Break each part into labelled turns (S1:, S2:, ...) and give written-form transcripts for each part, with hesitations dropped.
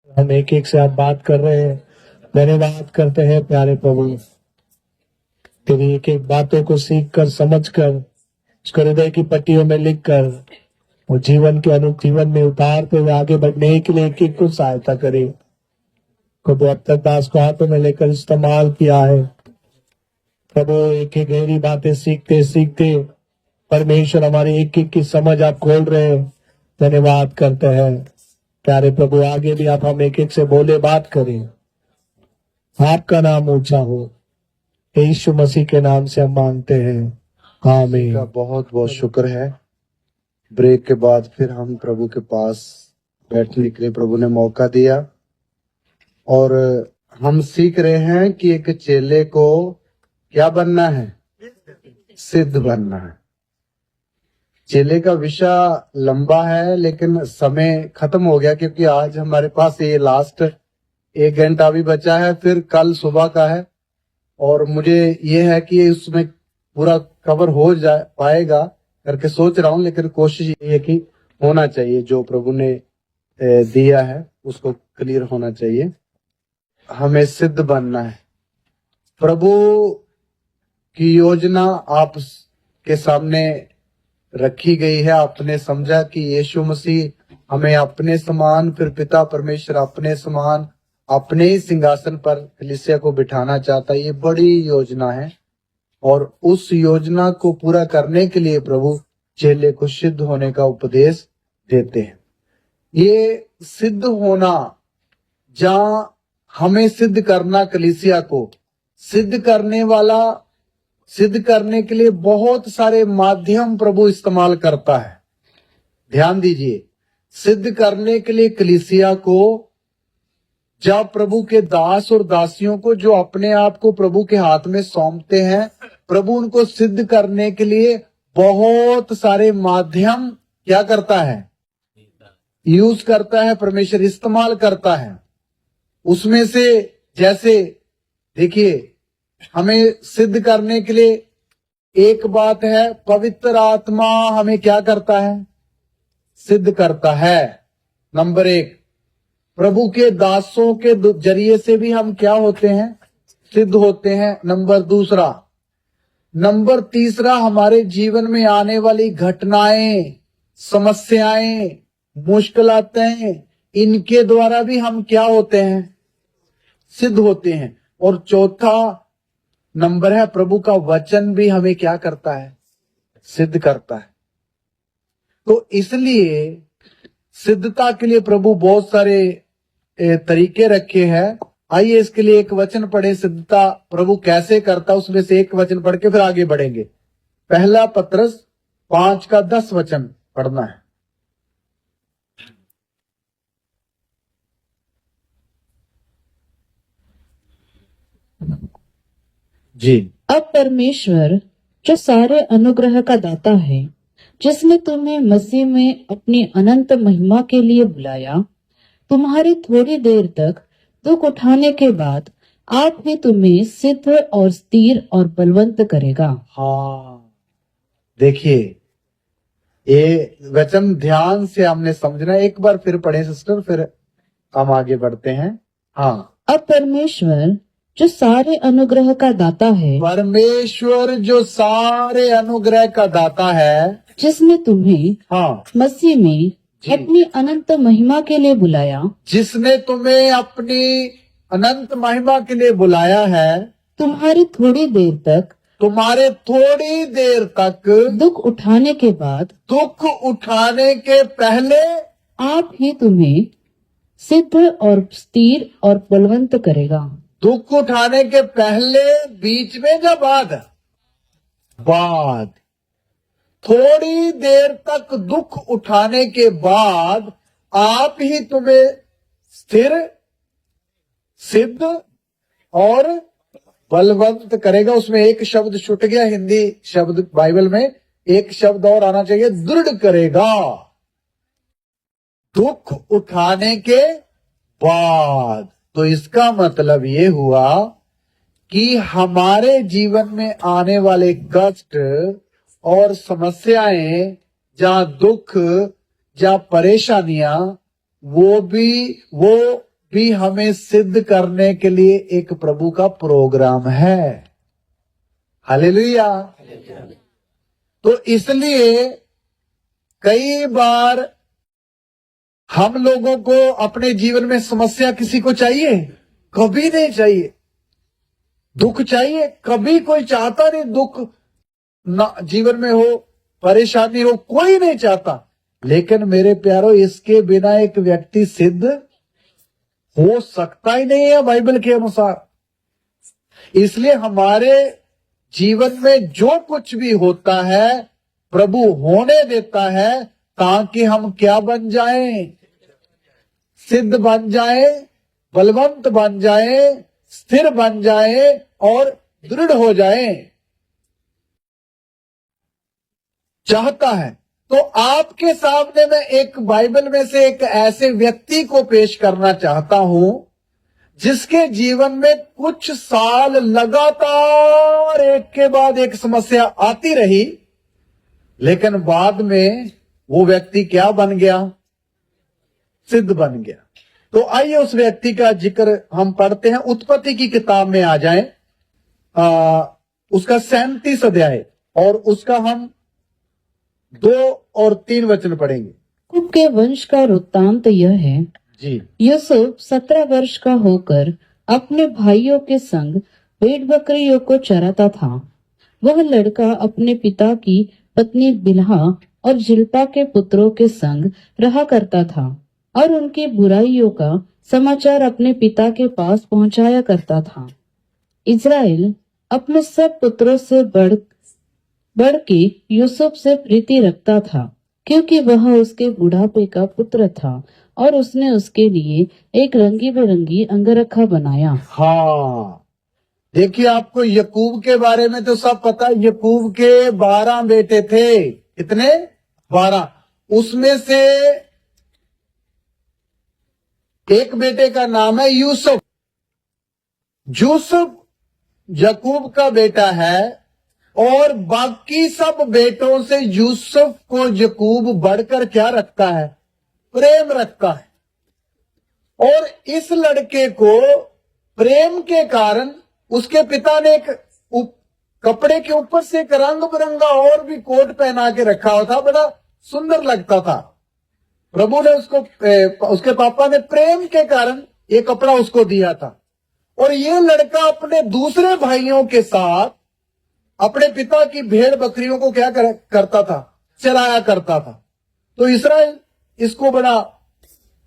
S1: हम एक एक से आप बात कर रहे हैं। धन्यवाद करते हैं प्यारे प्रभु, तेरी एक एक बातों को सीख कर समझ कर उसको हृदय की पट्टियों में लिख कर वो जीवन में उतारते हुए आगे बढ़ने के लिए एक एक को सहायता करे। प्रभु अब तक दास को हाथों में लेकर इस्तेमाल किया है। प्रभु एक एक गहरी बातें सीखते सीखते परमेश्वर हमारी एक एक की समझ आप खोल रहे हैं। धन्यवाद करते हैं प्यारे प्रभु, आगे भी आप हम एक एक से बोले बात करें, आपका नाम ऊंचा हो। यीशु मसीह के नाम से हम मांगते हैं, आमीन।
S2: का बहुत बहुत शुक्र है। ब्रेक के बाद फिर हम प्रभु के पास बैठने के लिए प्रभु ने मौका दिया और हम सीख रहे हैं कि एक चेले को क्या बनना है, सिद्ध बनना है। चेले का विषय लंबा है लेकिन समय खत्म हो गया, क्योंकि आज हमारे पास ये लास्ट 1 घंटा भी बचा है, फिर कल सुबह का है और मुझे ये है कि उसमें पूरा कवर हो जाए पाएगा करके सोच रहा हूं, लेकिन कोशिश ये है कि होना चाहिए, जो प्रभु ने दिया है उसको क्लियर होना चाहिए। हमें सिद्ध बनना है। प्रभु की योजना आप के सामने रखी गई है। आपने समझा कि यीशु मसीह हमें अपने समान, फिर पिता परमेश्वर अपने समान अपने ही सिंहासन पर कलीसिया को बिठाना चाहता है। ये बड़ी योजना है और उस योजना को पूरा करने के लिए प्रभु चेले को सिद्ध होने का उपदेश देते हैं। ये सिद्ध होना, जहां हमें सिद्ध करना, कलीसिया को सिद्ध करने वाला, सिद्ध करने के लिए बहुत सारे माध्यम प्रभु इस्तेमाल करता है। ध्यान दीजिए, सिद्ध करने के लिए कलीसिया को, जब प्रभु के दास और दासियों को जो अपने आप को प्रभु के हाथ में सौंपते हैं, प्रभु उनको सिद्ध करने के लिए बहुत सारे माध्यम क्या करता है, यूज करता है, परमेश्वर इस्तेमाल करता है। उसमें से जैसे देखिए, हमें सिद्ध करने के लिए एक बात है, पवित्र आत्मा हमें क्या करता है, सिद्ध करता है। नंबर 1, प्रभु के दासों के जरिए से भी हम क्या होते हैं, सिद्ध होते हैं। नंबर 2, नंबर 3, हमारे जीवन में आने वाली घटनाएं, समस्याएं, मुश्किलातें, इनके द्वारा भी हम क्या होते हैं, सिद्ध होते हैं। और चौथा नंबर है, प्रभु का वचन भी हमें क्या करता है, सिद्ध करता है। तो इसलिए सिद्धता के लिए प्रभु बहुत सारे तरीके रखे हैं। आइए इसके लिए एक वचन पढ़े, सिद्धता प्रभु कैसे करता, उसमें से एक वचन पढ़ के फिर आगे बढ़ेंगे। पहला पत्रस 5:10 वचन पढ़ना है। जी।
S3: अब परमेश्वर जो सारे अनुग्रह का दाता है, जिसने तुम्हें मसीह में अपनी अनंत महिमा के लिए बुलाया, तुम्हारी थोड़ी देर तक दुख उठाने के बाद आप ही तुम्हें सिद्ध और स्थिर और बलवंत करेगा।
S2: हाँ, देखिए ये वचन ध्यान से हमने समझना। एक बार फिर पढ़े सिस्टर, फिर हम आगे बढ़ते हैं। हाँ,
S3: अब परमेश्वर जो सारे अनुग्रह का दाता है,
S2: परमेश्वर जो सारे अनुग्रह का दाता है,
S3: जिसने तुम्हें
S2: हाँ
S3: मसीह में अपनी अनंत महिमा के लिए बुलाया,
S2: जिसने तुम्हें अपनी अनंत महिमा के लिए बुलाया है,
S3: तुम्हारी थोड़ी देर तक,
S2: तुम्हारे थोड़ी देर तक
S3: दुख उठाने के बाद,
S2: दुख उठाने के पहले
S3: आप ही तुम्हें सिद्ध और स्थिर और बलवंत करेगा।
S2: दुख उठाने के पहले, बीच में या बाद थोड़ी देर तक दुख उठाने के बाद आप ही तुम्हें स्थिर, सिद्ध और बलवंत करेगा। उसमें एक शब्द छूट गया, हिंदी शब्द बाइबल में एक शब्द और आना चाहिए, दृढ़ करेगा। दुख उठाने के बाद, तो इसका मतलब ये हुआ कि हमारे जीवन में आने वाले कष्ट और समस्याएं, जहां दुख, जहां परेशानियां, वो भी हमें सिद्ध करने के लिए एक प्रभु का प्रोग्राम है। हालेलुया। तो इसलिए कई बार हम लोगों को अपने जीवन में समस्या किसी को चाहिए? कभी नहीं चाहिए। दुख चाहिए? कभी कोई चाहता नहीं दुख ना जीवन में हो, परेशानी हो, कोई नहीं चाहता। लेकिन मेरे प्यारो, इसके बिना एक व्यक्ति सिद्ध हो सकता ही नहीं है बाइबल के अनुसार। इसलिए हमारे जीवन में जो कुछ भी होता है प्रभु होने देता है, ताकि हम क्या बन जाएं? सिद्ध बन जाएं, बलवंत बन जाएं, स्थिर बन जाएं और दृढ़ हो जाएं। चाहता है। तो आपके सामने मैं एक बाइबल में से एक ऐसे व्यक्ति को पेश करना चाहता हूं जिसके जीवन में कुछ साल लगातार एक के बाद एक समस्या आती रही, लेकिन बाद में वो व्यक्ति क्या बन गया? सिद्ध बन गया। तो आइए उस व्यक्ति का जिक्र हम पढ़ते हैं। उत्पत्ति की किताब में आ जाएं, उसका 37 अध्याय और उसका हम 2 और 3 वचन पढ़ेंगे।
S3: याकूब के वंश का वृत्तांत यह है।
S2: जी।
S3: यूसुफ 17 वर्ष का होकर अपने भाइयों के संग भेड़ बकरियों को चराता था। वह लड़का अपने पिता की पत्नी बिल्हा और जिल्पा के पुत्रों के संग रहा करता था और उनकी बुराइयों का समाचार अपने पिता के पास पहुंचाया करता था। इज़राइल अपने सब पुत्रों से बढ़ के यूसुफ से प्रीति रखता था, क्योंकि वह उसके बुढ़ापे का पुत्र था और उसने उसके लिए एक रंगी बिरंगी अंगरखा बनाया।
S2: हाँ, देखिए, आपको यकूब के बारे में तो सब पता है। यकूब के 12 बेटे थे। कितने? 12। उसमें से एक बेटे का नाम है यूसुफ। यूसुफ यकूब का बेटा है और बाकी सब बेटों से यूसुफ को यकूब बढ़कर क्या रखता है? प्रेम रखता है। और इस लड़के को प्रेम के कारण उसके पिता ने एक कपड़े के ऊपर से एक रंग बिरंगा और भी कोट पहना के रखा हुआ था, बड़ा सुंदर लगता था। प्रभु ने उसके पापा ने प्रेम के कारण ये कपड़ा उसको दिया था। और ये लड़का अपने दूसरे भाइयों के साथ अपने पिता की भेड़ बकरियों को क्या करता था? चराया करता था। तो इस्राएल इसको बड़ा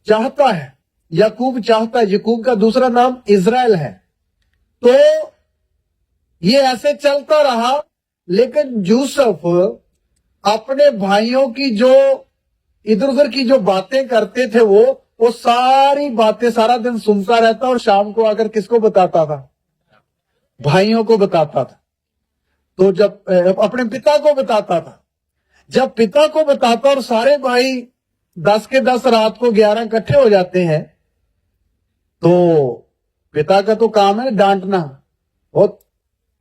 S2: चाहता है, याकूब चाहता है। याकूब का दूसरा नाम इज़राइल है। तो ये ऐसे चलता रहा, लेकिन यूसुफ अपने भाइयों की जो इधर उधर की जो बातें करते थे वो सारी बातें सारा दिन सुनता रहता और शाम को आकर किसको बताता था? भाइयों को बताता था। तो जब अपने पिता को बताता था, जब पिता को बताता और सारे भाई 10 के 10 रात को 11 इकट्ठे हो जाते हैं, तो पिता का तो काम है डांटना। और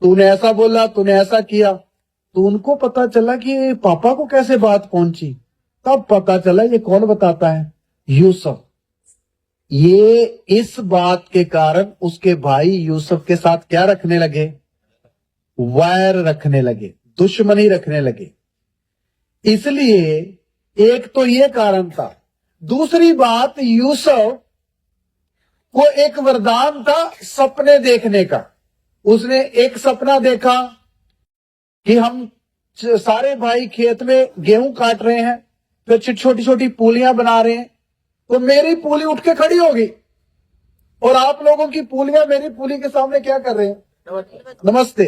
S2: तूने ऐसा बोला, तूने ऐसा किया। तो उनको पता चला कि पापा को कैसे बात पहुंची। तब पता चला ये कौन बताता है? यूसुफ। ये इस बात के कारण उसके भाई यूसुफ के साथ क्या रखने लगे? वैर रखने लगे, दुश्मनी रखने लगे। इसलिए एक तो ये कारण था। दूसरी बात, यूसुफ को एक वरदान था सपने देखने का। उसने एक सपना देखा कि हम सारे भाई खेत में गेहूं काट रहे हैं, फिर छोटी छोटी पुलियां बना रहे हैं, तो मेरी पुली उठ के खड़ी होगी और आप लोगों की पुलियां मेरी पुली के सामने क्या कर रहे हैं? नमस्ते।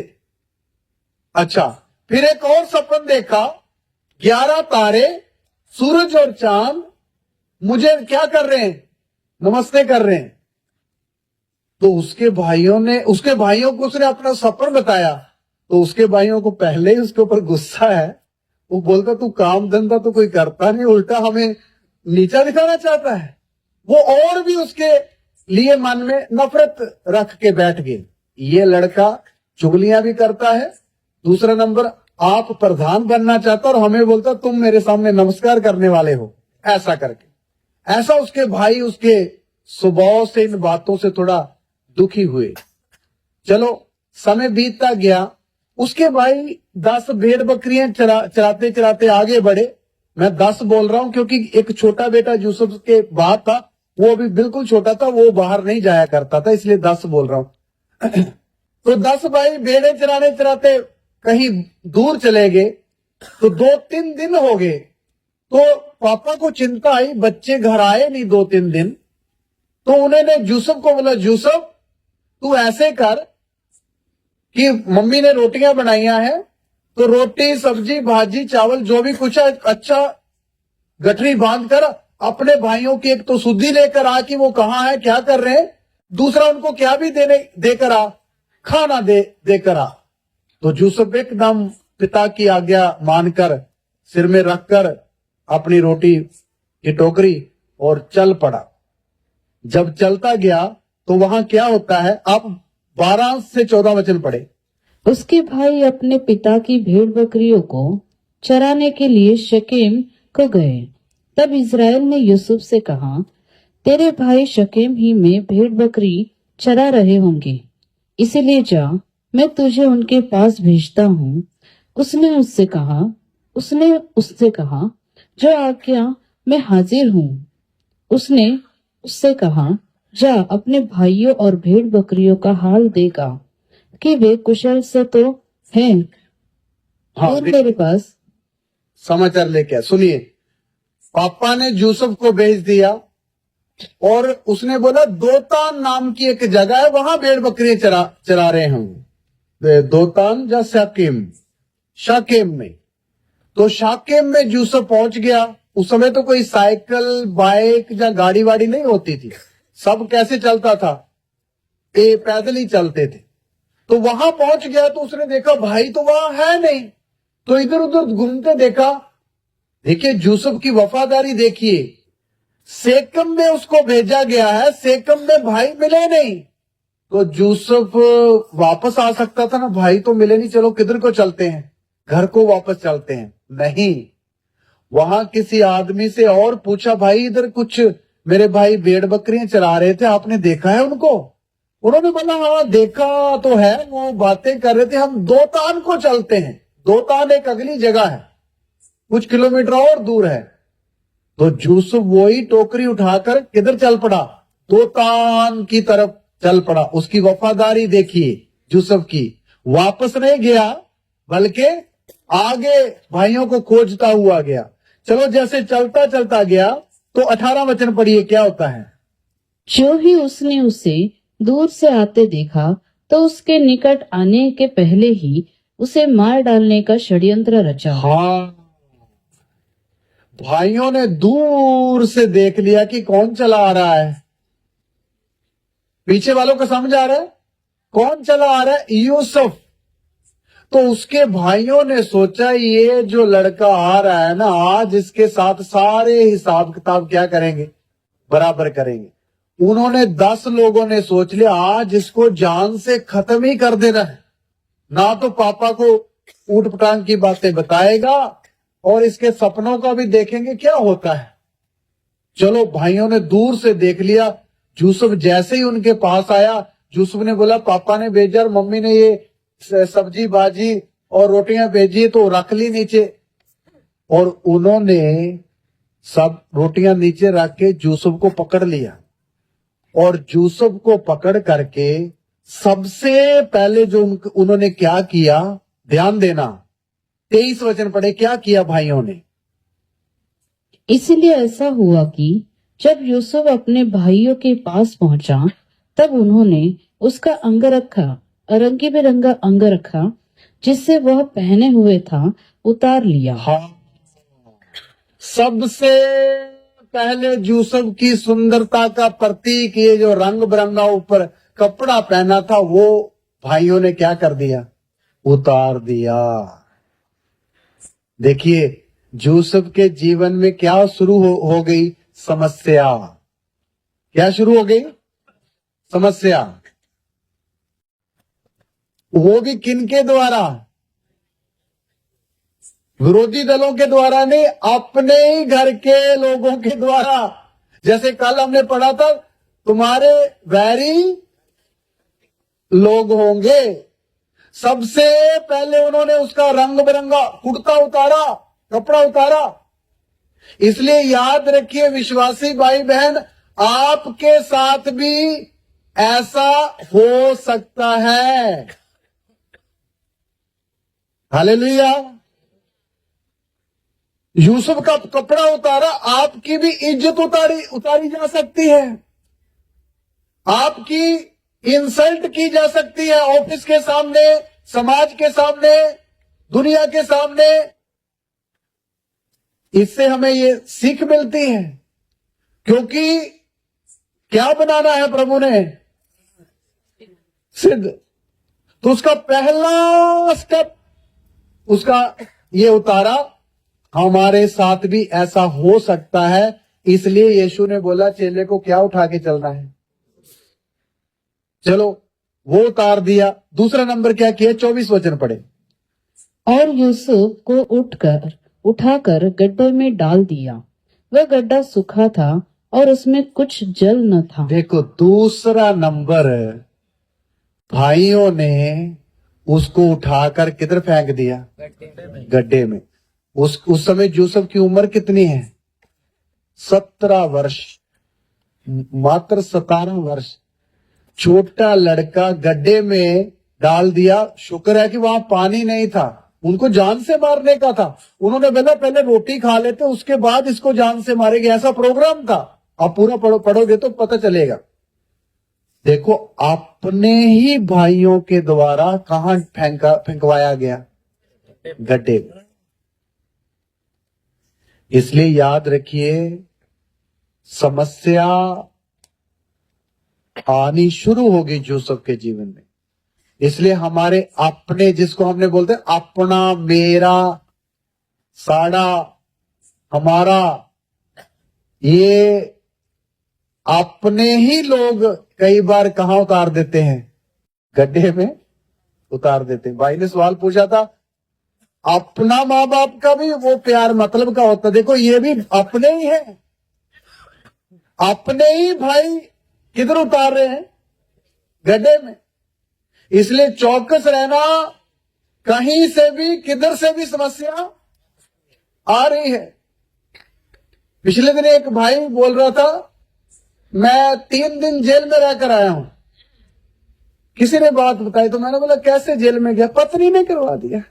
S2: अच्छा, फिर एक और सपन देखा, 11 तारे, सूरज और चांद मुझे क्या कर रहे हैं? नमस्ते कर रहे हैं। तो उसके भाइयों को उसने अपना सपन बताया। तो उसके भाइयों को पहले ही उसके ऊपर गुस्सा है। वो बोलता तू काम धंधा तो कोई करता नहीं, उल्टा हमें नीचा दिखाना चाहता है। वो और भी उसके लिए मन में नफरत रख के बैठ गए। ये लड़का चुगलियां भी करता है, दूसरा नंबर आप प्रधान बनना चाहता और हमें बोलता तुम मेरे सामने नमस्कार करने वाले हो, ऐसा करके। ऐसा उसके भाई उसके स्वभाव से इन बातों से थोड़ा दुखी हुए। चलो समय बीतता गया, उसके भाई 10 भेड़ बकरियां चराते चराते आगे बढ़े। मैं 10 बोल रहा हूं क्योंकि एक छोटा बेटा यूसुफ के बाद था, वो अभी बिल्कुल छोटा था, वो बाहर नहीं जाया करता था, इसलिए 10 बोल रहा हूं। तो 10 भाई भेड़े चराने चराते कहीं दूर चले गए। तो 2-3 दिन हो गए, तो पापा को चिंता आई, बच्चे घर आए नहीं 2-3 दिन। तो उन्होंने यूसुफ को बोला, यूसुफ तू ऐसे कर कि मम्मी ने रोटियां बनाइया है, तो रोटी सब्जी भाजी चावल जो भी कुछ है अच्छा गठरी बांध कर अपने भाइयों की एक तो सुधि लेकर आ कि वो कहाँ है क्या कर रहे हैं, दूसरा उनको क्या भी देकर आ, खाना देकर आ। तो यूसुफ एकदम पिता की आज्ञा मानकर सिर में रखकर अपनी रोटी की टोकरी और चल पड़ा। जब चलता गया तो वहां क्या होता है, आप 12 से 14 वचन पढ़े।
S3: उसके भाई अपने पिता की भेड़ बकरियों को चराने के लिए शकेम को गए। तब इज़राइल ने यूसुफ से कहा, तेरे भाई शकेम ही में भेड़ बकरी चरा रहे होंगे, इसीलिए जा, मैं तुझे उनके पास भेजता हूँ। उसने उससे कहा, जो आज्ञा मैं हाजिर हूँ। उसने उससे कहा, जा अपने भाइयों और भेड़ बकरियों का हाल देगा कि वे कुशल से तो हैं और मेरे पास।
S2: समाचार लेके सुनिए, पापा ने यूसुफ को भेज दिया और उसने बोला दोतान नाम की एक जगह है, वहां भेड़ बकरियां चरा रहे हैं। दोतान या शाकेम में। तो शाकेम में यूसुफ पहुंच गया। उस समय तो कोई साइकिल बाइक या गाड़ी वाड़ी नहीं होती थी, सब कैसे चलता था, पैदल ही चलते थे। तो वहां पहुंच गया तो उसने देखा भाई तो वहां है नहीं, तो इधर उधर घूमते देखा। देखिए यूसुफ की वफादारी देखिए, सेकम में उसको भेजा गया है, सेकम में भाई मिले नहीं। तो यूसुफ वापस आ सकता था ना, भाई तो मिले नहीं, चलो किधर को चलते हैं, घर को वापस चलते हैं। नहीं, वहां किसी आदमी से और पूछा, भाई इधर कुछ मेरे भाई भेड़ बकरियां चरा रहे थे, आपने देखा है उनको? उन्होंने बोला हाँ देखा तो है, वो बातें कर रहे थे, हम दोतान को चलते हैं। दोतान एक अगली जगह है, कुछ किलोमीटर और दूर है। तो यूसुफ वही टोकरी उठाकर किधर चल पड़ा, दोतान की तरफ चल पड़ा। उसकी वफादारी देखिए यूसुफ की, वापस नहीं गया बल्कि आगे भाइयों को खोजता हुआ गया। चलो जैसे चलता चलता गया तो 18 वचन पढ़िए, क्या होता है।
S3: जो ही उसने उसे दूर से आते देखा तो उसके निकट आने के पहले ही उसे मार डालने का षड्यंत्र रचा।
S2: हाँ, भाइयों ने दूर से देख लिया कि कौन चला आ रहा है। पीछे वालों को समझ आ रहा है कौन चला आ रहा है, यूसुफ। तो उसके भाइयों ने सोचा ये जो लड़का आ रहा है ना, आज इसके साथ सारे हिसाब किताब क्या करेंगे, बराबर करेंगे। उन्होंने 10 लोगों ने सोच लिया आज इसको जान से खत्म ही कर देना है, ना तो पापा को ऊट पटांग की बातें बताएगा और इसके सपनों का भी देखेंगे क्या होता है। चलो भाइयों ने दूर से देख लिया। यूसुफ जैसे ही उनके पास आया, यूसुफ ने बोला पापा ने भेजा और मम्मी ने ये सब्जी भाजी और रोटियां भेजी, तो रख ली नीचे। और उन्होंने सब रोटियां नीचे रख के यूसुफ को पकड़ लिया और यूसुफ को पकड़ करके सबसे पहले जो उन्होंने क्या किया, ध्यान देना, 23 वचन पढ़े, क्या किया भाइयों ने।
S3: इसलिए ऐसा हुआ कि जब यूसुफ अपने भाइयों के पास पहुंचा तब उन्होंने उसका रंगी बिरंगा अंगरखा जिससे वह पहने हुए था उतार लिया।
S2: हाँ, सबसे पहले यूसुफ की सुंदरता का प्रतीक ये जो रंग बिरंगा ऊपर कपड़ा पहना था वो भाइयों ने क्या कर दिया, उतार दिया। देखिए यूसुफ के जीवन में क्या शुरू हो गई, समस्या। क्या शुरू हो गई, समस्या। वो भी किनके द्वारा, विरोधी दलों के द्वारा नहीं, अपने ही घर के लोगों के द्वारा। जैसे कल हमने पढ़ा था तुम्हारे वैरी लोग होंगे। सबसे पहले उन्होंने उसका रंग बिरंगा कुर्ता उतारा, कपड़ा उतारा। इसलिए याद रखिए विश्वासी भाई बहन, आपके साथ भी ऐसा हो सकता है। हालेलुया। यूसुफ का कपड़ा उतारा, आपकी भी इज्जत उतारी जा सकती है, आपकी इंसल्ट की जा सकती है ऑफिस के सामने, समाज के सामने, दुनिया के सामने। इससे हमें ये सीख मिलती है, क्योंकि क्या बनाना है प्रभु ने? सिद्ध। तो उसका पहला स्टेप, उसका ये उतारा, हमारे साथ भी ऐसा हो सकता है। इसलिए यीशु ने बोला चेले को क्या उठा के चलना है, चलो वो उतार दिया। दूसरा नंबर क्या किया? 24 वचन पढ़े।
S3: और यूसुफ को उठाकर गड्ढे में डाल दिया। वह गड्ढा सूखा था और उसमें कुछ जल न था।
S2: देखो दूसरा नंबर, भाइयों ने उसको उठाकर किधर फेंक दिया? गड्ढे में। उस समय यूसुफ की उम्र कितनी है? 17 वर्ष, मात्र 17 वर्ष। छोटा लड़का गड्ढे में डाल दिया। शुक्र है कि वहां पानी नहीं था, उनको जान से मारने का था। उन्होंने बोला पहले रोटी खा लेते, उसके बाद इसको जान से मारेंगे, ऐसा प्रोग्राम था। आप पूरा पढ़ोगे तो पता चलेगा। देखो अपने ही भाइयों के द्वारा कहां फेंकवाया गया? गड्ढे में। इसलिए याद रखिए, समस्या आनी शुरू होगी यूसुफ के जीवन में। इसलिए हमारे अपने, जिसको हमने बोलते हैं अपना, मेरा, साड़ा, हमारा, ये अपने ही लोग कई बार कहां उतार देते हैं? गड्ढे में उतार देते हैं। भाई ने सवाल पूछा था, अपना माँ बाप का भी वो प्यार मतलब का होता। देखो ये भी अपने ही है, अपने ही भाई किधर उतार रहे हैं? गड्ढे में। इसलिए चौकस रहना, कहीं से भी किधर से भी समस्या आ रही है। पिछले दिन एक भाई बोल रहा था, मैं 3 दिन जेल में रहकर आया हूं। किसी ने बात बताई तो मैंने बोला कैसे जेल में गया? पत्नी ने करवा दिया।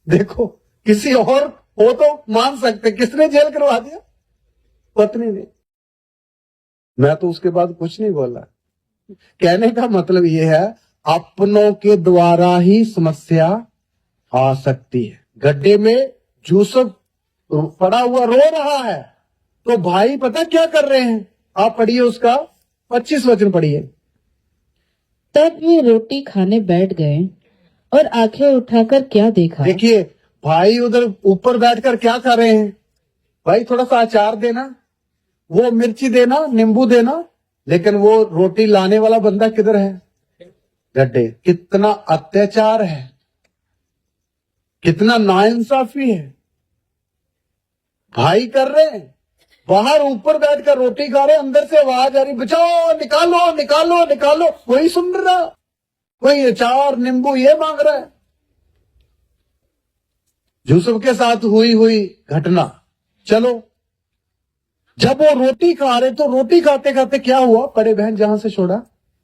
S2: देखो किसी और हो तो मान सकते, किसने जेल करवा दिया? पत्नी ने। मैं तो उसके बाद कुछ नहीं बोला। कहने का मतलब यह है, अपनों के द्वारा ही समस्या आ सकती है। गड्ढे में यूसुफ पड़ा हुआ रो रहा है, तो भाई पता क्या कर रहे हैं? आप पढ़िए उसका 25 वचन पढ़िए।
S3: तब वे रोटी खाने बैठ गए और आंखें उठाकर क्या देखा?
S2: देखिए भाई उधर ऊपर बैठकर क्या कर रहे हैं? भाई थोड़ा सा अचार देना, वो मिर्ची देना, नींबू देना। लेकिन वो रोटी लाने वाला बंदा किधर है? गड्ढे। कितना अत्याचार है, कितना नाइंसाफी है। भाई कर रहे हैं, बाहर ऊपर बैठकर रोटी खा रहे, अंदर से आवाज आ रही, बचाओ, निकालो निकालो निकालो। वही सुन रहा, कोई अचार नींबू ये मांग रहा है। यूसुफ के साथ हुई घटना। चलो जब वो रोटी खा रहे, तो रोटी खाते खाते क्या हुआ? पढ़े बहन जहां से छोड़ा।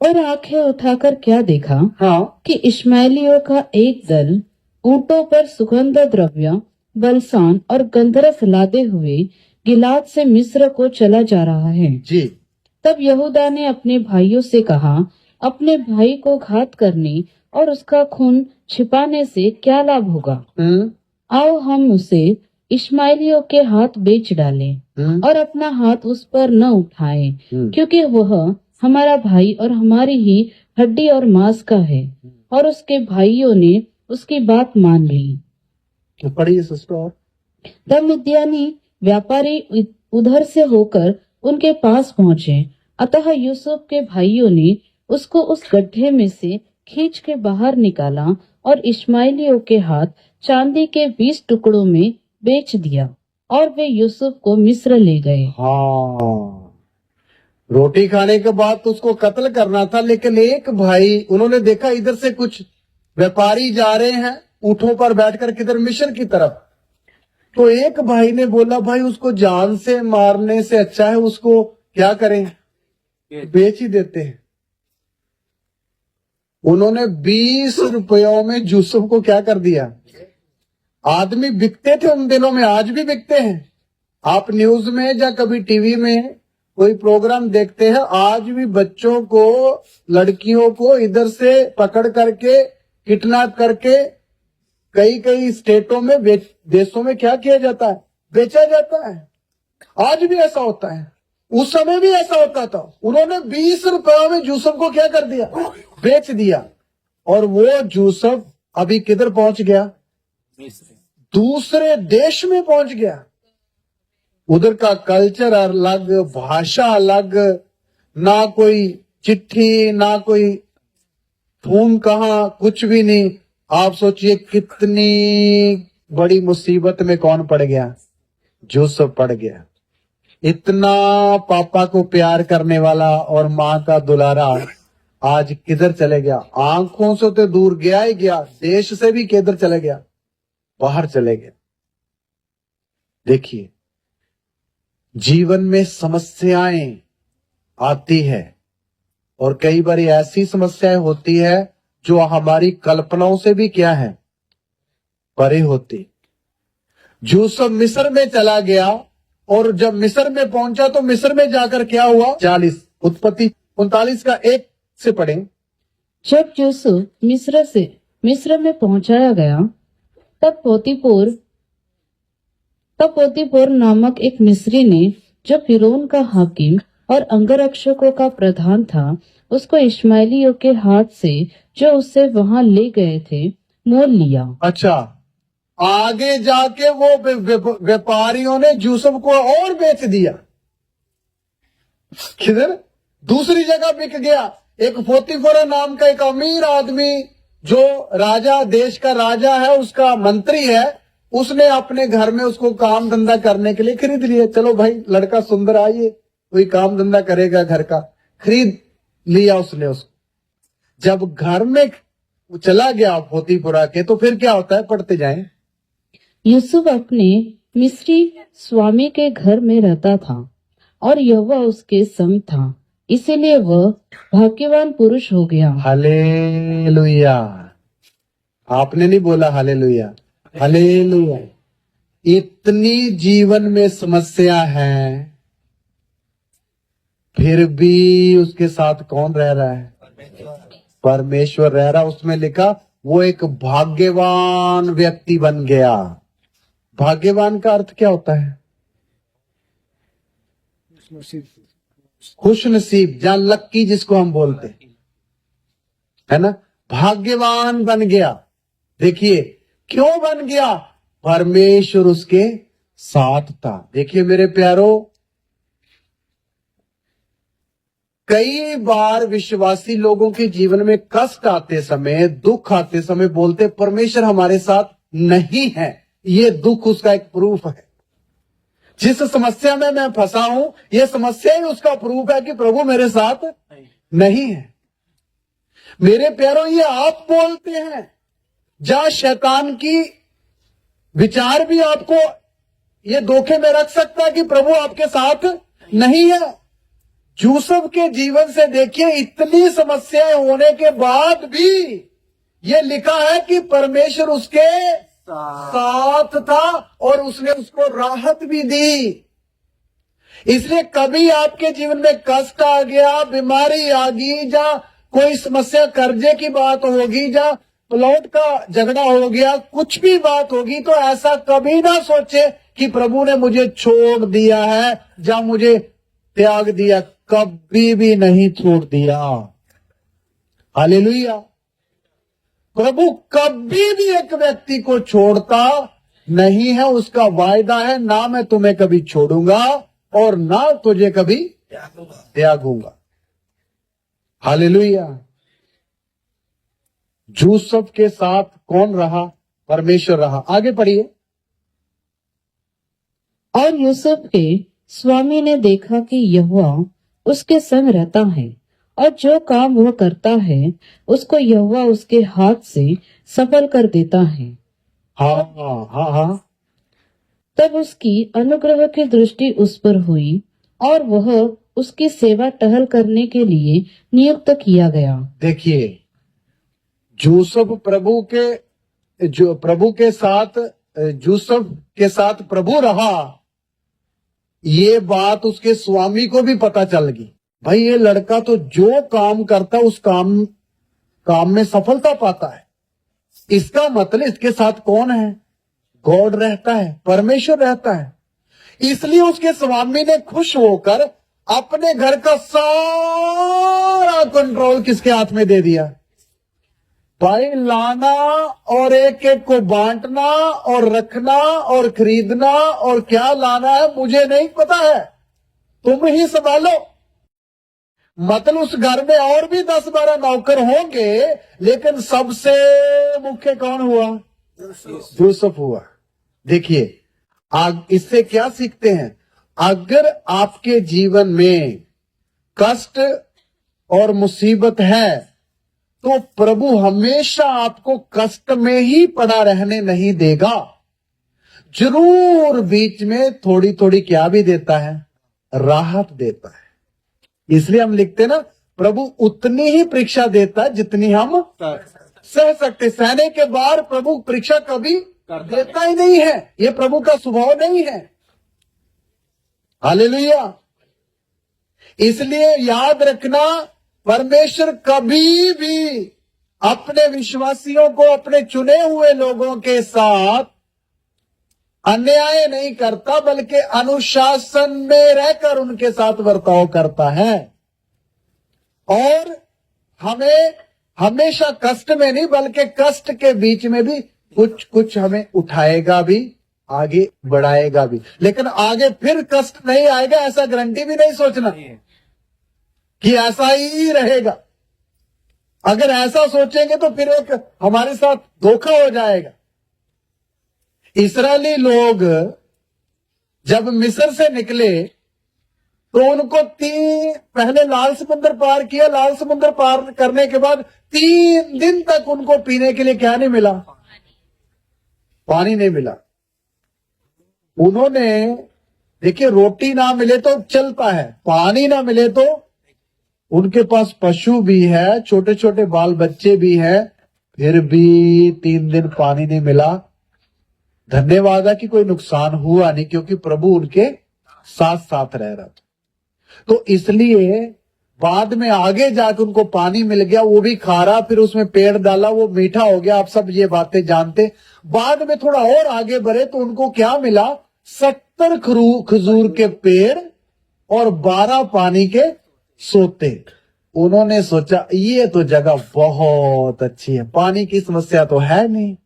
S3: और आंखें उठाकर क्या देखा?
S2: हाँ,
S3: कि इश्माएलियों का एक दल ऊंटों पर सुगंध द्रव्य, बलसान और गंधरस लादे हुए गिलाद से मिस्र को चला जा रहा है।
S2: जी।
S3: तब यहूदा ने अपने भाइयों से कहा, अपने भाई को घात करने और उसका खून छिपाने से क्या लाभ होगा? आओ हम उसे इश्माएलियों के हाथ बेच डालें और अपना हाथ उस पर न उठाएं, क्योंकि वह हमारा भाई और हमारी ही हड्डी और मांस का है। और उसके भाइयों ने उसकी बात मान ली।
S2: तो पढ़िए सिस्टर।
S3: तब मिद्यानी व्यापारी उधर से होकर उनके पास पहुंचे। अतः यूसुफ के भाइयों ने उसको उस गड्ढे में से खींच के बाहर निकाला और इश्माएलियों के हाथ चांदी के 20 टुकड़ों में बेच दिया, और वे यूसुफ को मिस्र ले गए।
S2: हाँ, रोटी खाने के बाद तो उसको कत्ल करना था, लेकिन एक भाई, उन्होंने देखा इधर से कुछ व्यापारी जा रहे हैं ऊंटों पर बैठकर किधर मिशन की तरफ। तो एक भाई ने बोला, भाई उसको जान से मारने से अच्छा है उसको क्या करें, बेच ही देते हैं। उन्होंने 20 रुपयों में यूसुफ को क्या कर दिया। आदमी बिकते थे उन दिनों में, आज भी बिकते हैं। आप न्यूज में या कभी टीवी में कोई प्रोग्राम देखते हैं, आज भी बच्चों को, लड़कियों को इधर से पकड़ करके किडनैप करके कई कई स्टेटों में, देशों में क्या किया जाता है, बेचा जाता है। आज भी ऐसा होता है, उस समय भी ऐसा होता था। उन्होंने 20 रुपयों में यूसुफ को क्या कर दिया, बेच दिया। और वो यूसुफ अभी किधर पहुंच गया, दूसरे देश में पहुंच गया। उधर का कल्चर अलग, भाषा अलग, ना कोई चिट्ठी, ना कोई फोन, कहा कुछ भी नहीं। आप सोचिए कितनी बड़ी मुसीबत में कौन पड़ गया, यूसुफ पड़ गया। इतना पापा को प्यार करने वाला और माँ का दुलारा आज किधर चले गया, आंखों से तो दूर गया ही गया, देश से भी किधर चले गया, बाहर चले गया। देखिए, जीवन में समस्याएं आती है और कई बार ऐसी समस्याएं होती है जो हमारी कल्पनाओं से भी क्या है, परे होती। यूसुफ मिस्र में चला गया और जब मिस्र में पहुंचा तो मिस्र में जाकर क्या हुआ, 40 उत्पत्ति 39 का 1 से पढ़ें।
S3: जब यूसुफ मिस्र में पहुंचाया गया, तब पोतीपोर नामक एक मिस्री ने, जो फिरौन का हाकिम और अंगरक्षकों का प्रधान था, उसको इश्माएलियों के हाथ से, जो उससे वहां ले गए थे, मोल लिया।
S2: अच्छा, आगे जाके वो व्यापारियों ने यूसुफ को और बेच दिया। किधर, दूसरी जगह बिक गया। एक पोतीफर नाम का एक अमीर आदमी, जो राजा, देश का राजा है, उसका मंत्री है, उसने अपने घर में उसको काम धंधा करने के लिए खरीद लिया। चलो भाई, लड़का सुंदर, आइए कोई काम धंधा करेगा घर का, खरीद लिया उसने उसको। जब घर में चला गया पोतीपुरा के, तो फिर क्या होता है, पढ़ते जाएं।
S3: यूसुफ अपने मिस्री स्वामी के घर में रहता था और यहोवा उसके संग था, इसीलिए वह भाग्यवान पुरुष हो गया।
S2: हालेलुया। आपने नहीं बोला हालेलुया, हालेलुया। इतनी जीवन में समस्या है, फिर भी उसके साथ कौन रह रहा है, परमेश्वर रह रहा। उसमें लिखा वो एक भाग्यवान व्यक्ति बन गया। भाग्यवान का अर्थ क्या होता है, खुश नसीब, जहां लक्की जिसको हम बोलते है ना, भाग्यवान बन गया। देखिए क्यों बन गया, परमेश्वर उसके साथ था। देखिए मेरे प्यारो, कई बार विश्वासी लोगों के जीवन में कष्ट आते समय, दुख आते समय बोलते परमेश्वर हमारे साथ नहीं है। ये दुख उसका एक प्रूफ है। जिस समस्या में मैं फंसा हूं, ये समस्या ही उसका प्रूफ है कि प्रभु मेरे साथ नहीं है। मेरे प्यारो, ये आप बोलते हैं, जहां शैतान की विचार भी आपको ये धोखे में रख सकता है कि प्रभु आपके साथ नहीं है। यूसुफ के जीवन से देखिए, इतनी समस्याएं होने के बाद भी ये लिखा है कि परमेश्वर उसके साथ था और उसने उसको राहत भी दी। इसलिए कभी आपके जीवन में कष्ट आ गया, बीमारी आ गई, या कोई समस्या, कर्जे की बात होगी, या प्लॉट का झगड़ा हो गया, कुछ भी बात होगी, तो ऐसा कभी ना सोचे कि प्रभु ने मुझे छोड़ दिया है या मुझे त्याग दिया। कभी भी नहीं छोड़ दिया। हालेलुया। प्रभु कभी भी एक व्यक्ति को छोड़ता नहीं है। उसका वायदा है, ना मैं तुम्हें कभी छोड़ूंगा और ना तुझे कभी त्यागूंगा। हालेलुया। यूसुफ के साथ कौन रहा, परमेश्वर रहा। आगे पढ़िए।
S3: और यूसुफ के स्वामी ने देखा कि यहोवा उसके संग रहता है और जो काम वह करता है उसको यहोवा उसके हाथ से सफल कर देता है।
S1: हाँ हाँ हाँ।
S3: तब उसकी अनुग्रह की दृष्टि उस पर हुई और वह उसकी सेवा टहल करने के लिए नियुक्त किया गया।
S2: देखिए, यूसुफ प्रभु के साथ यूसुफ के साथ प्रभु रहा, ये बात उसके स्वामी को भी पता चल गई। भाई ये लड़का तो जो काम करता उस काम में सफलता पाता है। इसका मतलब इसके साथ कौन है? गॉड रहता है, परमेश्वर रहता है। इसलिए उसके स्वामी ने खुश होकर अपने घर का सारा कंट्रोल किसके हाथ में दे दिया? भाई लाना और एक एक को बांटना और रखना और खरीदना और क्या लाना है मुझे नहीं पता है, तुम ही संभालो। मतलब उस घर में और भी 10-12 नौकर होंगे, लेकिन सबसे मुख्य कौन हुआ? यूसुफ हुआ। देखिए, इससे क्या सीखते हैं? अगर आपके जीवन में कष्ट और मुसीबत है तो प्रभु हमेशा आपको कष्ट में ही पड़ा रहने नहीं देगा। जरूर बीच में थोड़ी थोड़ी क्या भी देता है? राहत देता है। इसलिए हम लिखते हैं ना, प्रभु उतनी ही परीक्षा देता है जितनी हम सह सकते। सहने के बाद प्रभु परीक्षा कभी देता ही नहीं है, ये प्रभु का स्वभाव नहीं है। हालेलुया। इसलिए याद रखना, परमेश्वर कभी भी अपने विश्वासियों को, अपने चुने हुए लोगों के साथ अन्याय नहीं करता, बल्कि अनुशासन में रहकर उनके साथ बर्ताव करता है। और हमें हमेशा कष्ट में नहीं, बल्कि कष्ट के बीच में भी कुछ कुछ हमें उठाएगा भी, आगे बढ़ाएगा भी। लेकिन आगे फिर कष्ट नहीं आएगा ऐसा गारंटी भी नहीं सोचना कि ऐसा ही रहेगा। अगर ऐसा सोचेंगे तो फिर एक हमारे साथ धोखा हो जाएगा। इस्राएली लोग जब मिस्र से निकले तो उनको पहले लाल समुद्र पार किया। लाल समुद्र पार करने के बाद 3 दिन तक उनको पीने के लिए क्या नहीं मिला? पानी नहीं मिला। उन्होंने, देखिए, रोटी ना मिले तो चलता है, पानी ना मिले तो, उनके पास पशु भी है, छोटे छोटे बाल बच्चे भी हैं, फिर भी 3 दिन पानी नहीं मिला। धन्यवाद है कि कोई नुकसान हुआ नहीं, क्योंकि प्रभु उनके साथ साथ रह रहा था। तो इसलिए बाद में आगे जाकर उनको पानी मिल गया, वो भी खारा, फिर उसमें पेड़ डाला, वो मीठा हो गया। आप सब ये बातें जानते। बाद में थोड़ा और आगे बढ़े तो उनको क्या मिला? 70 खजूर के पेड़ और 12 पानी के सोते। उन्होंने सोचा ये तो जगह बहुत अच्छी है, पानी की समस्या तो है नहीं,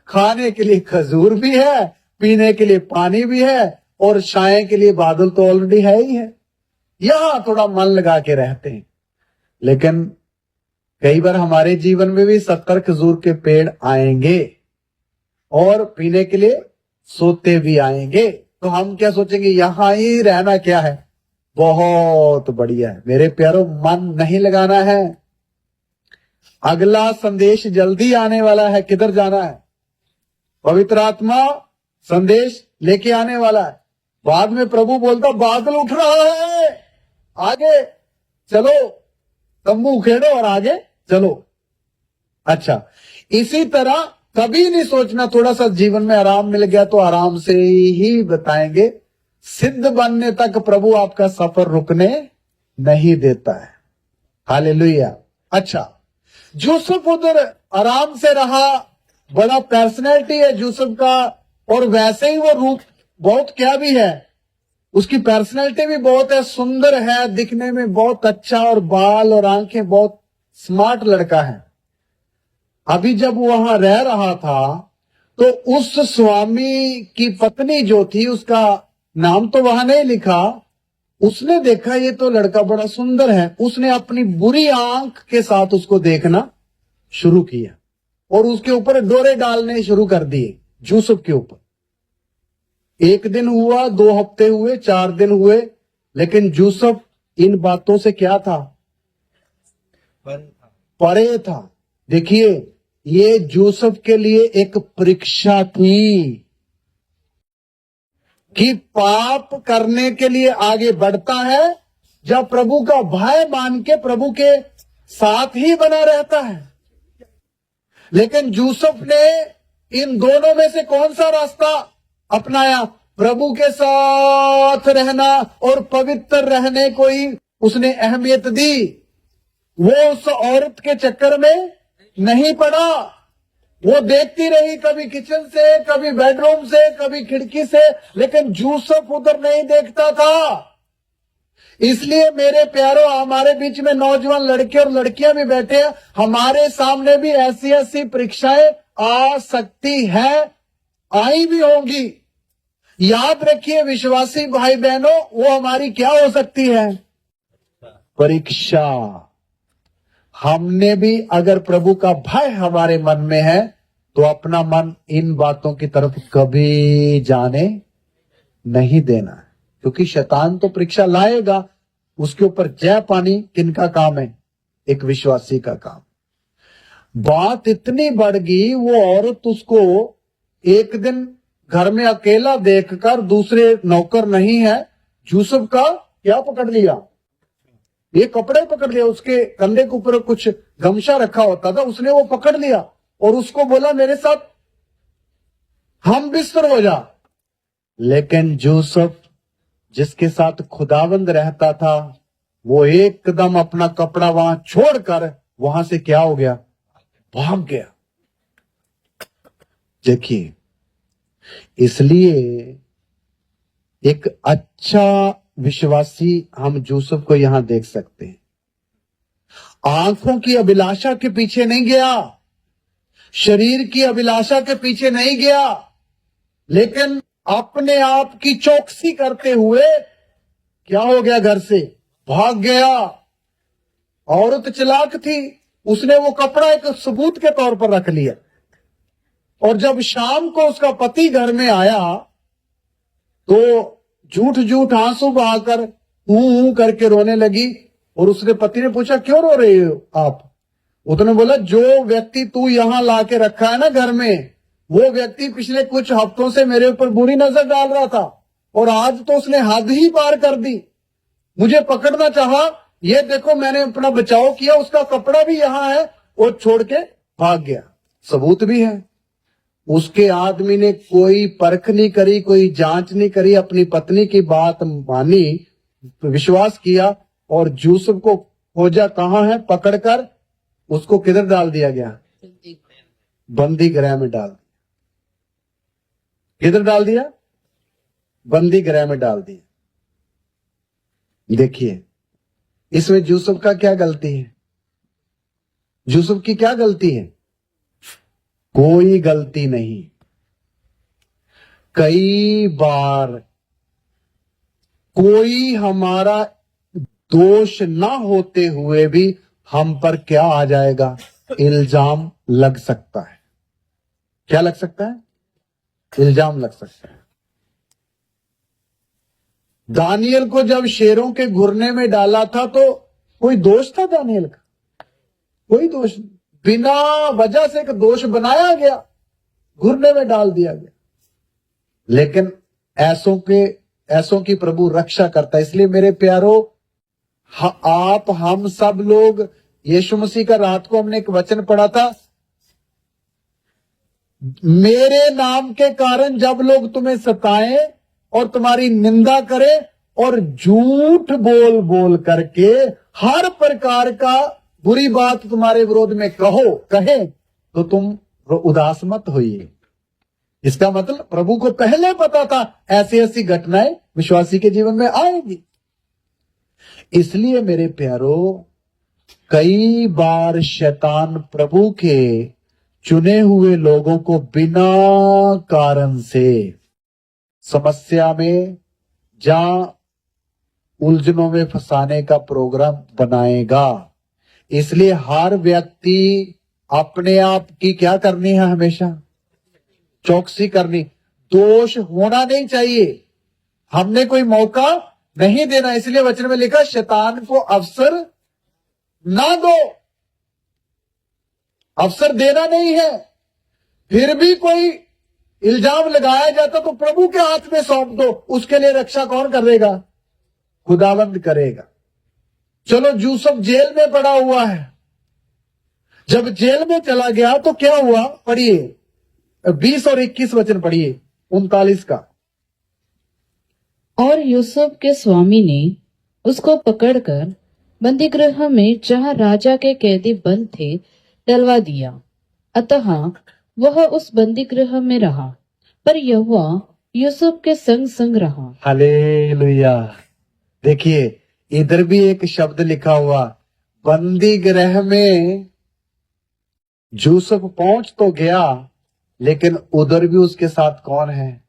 S2: खाने के लिए खजूर भी है, पीने के लिए पानी भी है, और छाए के लिए बादल तो ऑलरेडी है ही है। यहां थोड़ा मन लगा के रहते हैं। लेकिन कई बार हमारे जीवन में भी 70 खजूर के पेड़ आएंगे और पीने के लिए सोते भी आएंगे, तो हम क्या सोचेंगे? यहां ही रहना क्या है, बहुत बढ़िया है। मेरे प्यारों, मन नहीं लगाना है। अगला संदेश जल्दी आने वाला है। किधर जाना है? पवित्र आत्मा संदेश लेके आने वाला है। बाद में प्रभु बोलता, बादल उठ रहा है, आगे चलो, तंबू उखेड़ो और आगे चलो। अच्छा, इसी तरह कभी नहीं सोचना थोड़ा सा जीवन में आराम मिल गया तो आराम से ही बताएंगे। सिद्ध बनने तक प्रभु आपका सफर रुकने नहीं देता है। हालेलुया। अच्छा, यूसुफ उधर आराम से रहा, बड़ा पर्सनैलिटी है यूसुफ का, और वैसे ही वो रूप बहुत क्या भी है, उसकी पर्सनैलिटी भी बहुत है, सुंदर है, दिखने में बहुत अच्छा, और बाल और आंखें, बहुत स्मार्ट लड़का है। अभी जब वहां रह रहा था तो उस स्वामी की पत्नी जो थी, उसका नाम तो वहां नहीं लिखा, उसने देखा ये तो लड़का बड़ा सुंदर है। उसने अपनी बुरी आंख के साथ उसको देखना शुरू किया और उसके ऊपर डोरे डालने शुरू कर दिए, यूसुफ के ऊपर। 1 दिन हुआ, 2 हफ्ते हुए, 4 दिन हुए, लेकिन यूसुफ इन बातों से क्या था? परे था। देखिए, ये यूसुफ के लिए एक परीक्षा थी कि पाप करने के लिए आगे बढ़ता है जब प्रभु का भय मान के प्रभु के साथ ही बना रहता है। लेकिन यूसुफ ने इन दोनों में से कौन सा रास्ता अपनाया? प्रभु के साथ रहना और पवित्र रहने को ही उसने अहमियत दी। वो उस औरत के चक्कर में नहीं पड़ा। वो देखती रही, कभी किचन से, कभी बेडरूम से, कभी खिड़की से, लेकिन यूसुफ उधर नहीं देखता था। इसलिए मेरे प्यारों, हमारे बीच में नौजवान लड़के और लड़कियां भी बैठे हैं, हमारे सामने भी ऐसी ऐसी परीक्षाएं आ सकती है, आई भी होंगी। याद रखिए विश्वासी भाई बहनों, वो हमारी क्या हो सकती है? परीक्षा। हमने भी अगर प्रभु का भय हमारे मन में है तो अपना मन इन बातों की तरफ कभी जाने नहीं देना है, क्योंकि शैतान तो परीक्षा लाएगा। उसके ऊपर जय पानी किनका काम है? एक विश्वासी का काम। बात इतनी बढ़ गई, वो औरत उसको एक दिन घर में अकेला देखकर, दूसरे नौकर नहीं है, यूसुफ का क्या पकड़ लिया? ये कपड़े पकड़ लिया। उसके कंधे के ऊपर कुछ गमछा रखा होता था, उसने वो पकड़ लिया और उसको बोला, मेरे साथ हम बिस्तर हो जा। लेकिन यूसुफ जिसके साथ खुदावंद रहता था, वो एकदम अपना कपड़ा वहां छोड़कर वहां से क्या हो गया? भाग गया। देखिए, इसलिए एक अच्छा विश्वासी हम यूसुफ को यहां देख सकते हैं। आंखों की अभिलाषा के पीछे नहीं गया, शरीर की अभिलाषा के पीछे नहीं गया, लेकिन अपने आप की चौकसी करते हुए क्या हो गया? घर से भाग गया। औरत चालाक थी, उसने वो कपड़ा एक सबूत के तौर पर रख लिया। और जब शाम को उसका पति घर में आया तो झूठ झूठ आंसू बहाकर हूं करके रोने लगी। और उसके पति ने पूछा, क्यों रो रही हो आप? उसने बोला, जो व्यक्ति तू यहां लाके रखा है ना घर में, वो व्यक्ति पिछले कुछ हफ्तों से मेरे ऊपर बुरी नजर डाल रहा था और आज तो उसने हद ही पार कर दी। मुझे पकड़ना चाहा, ये देखो मैंने अपना बचाव किया, उसका कपड़ा भी यहां है, वो छोड़ के भाग गया। सबूत भी है। उसके आदमी ने कोई परख नहीं करी, कोई जांच नहीं करी, अपनी पत्नी की बात मानी, विश्वास किया और यूसुफ को खोजा। कहां है? पकड़कर उसको किधर डाल दिया गया? बंदी गृह में डाल दिया। किधर डाल दिया? बंदी गृह में डाल दिया। देखिए, इसमें यूसुफ का क्या गलती है? यूसुफ की क्या गलती है? कोई गलती नहीं। कई बार कोई हमारा दोष ना होते हुए भी हम पर क्या आ जाएगा? इल्जाम लग सकता है। क्या लग सकता है? इल्जाम लग सकता है। दानियल को जब शेरों के घुरने में डाला था तो कोई दोष था दानियल का? कोई दोष नहीं। बिना वजह से एक दोष बनाया गया, घुरने में डाल दिया गया। लेकिन ऐसों की प्रभु रक्षा करता है। इसलिए मेरे प्यारो, आप हम सब लोग, यीशु मसीह का रात को हमने एक वचन पढ़ा था, मेरे नाम के कारण जब लोग तुम्हें सताएं और तुम्हारी निंदा करें और झूठ बोल बोल करके हर प्रकार का बुरी बात तुम्हारे विरोध में कहे तो तुम उदास मत होइए। इसका मतलब प्रभु को पहले पता था ऐसी ऐसी घटनाएं विश्वासी के जीवन में आएगी। इसलिए मेरे प्यारो, कई बार शैतान प्रभु के चुने हुए लोगों को बिना कारण से समस्या में या उलझनों में फंसाने का प्रोग्राम बनाएगा। इसलिए हर व्यक्ति अपने आप की क्या करनी है? हमेशा चौकसी करनी। दोष होना नहीं चाहिए। हमने कोई मौका नहीं देना। इसलिए वचन में लिखा शैतान को अवसर ना दो, अवसर देना नहीं है। फिर भी कोई इल्जाम लगाया जाता तो प्रभु के हाथ में सौंप दो, उसके लिए रक्षा कौन करेगा? खुदावंद करेगा। चलो यूसुफ जेल में पड़ा हुआ है, जब जेल में चला गया तो क्या हुआ? पढ़िए 20 और 21 वचन पढ़िए 39 का।
S3: और यूसुफ के स्वामी ने उसको पकड़कर बंदीगृह में जहाँ राजा के कैदी बंद थे डलवा दिया। अतः वह उस बंदीगृह में रहा, पर यहोवा यूसुफ के संग संग रहा।
S2: हालेलुया। देखिए इधर भी एक शब्द लिखा हुआ, बंदी गृह में यूसुफ पहुंच तो गया, लेकिन उधर भी उसके साथ कौन है?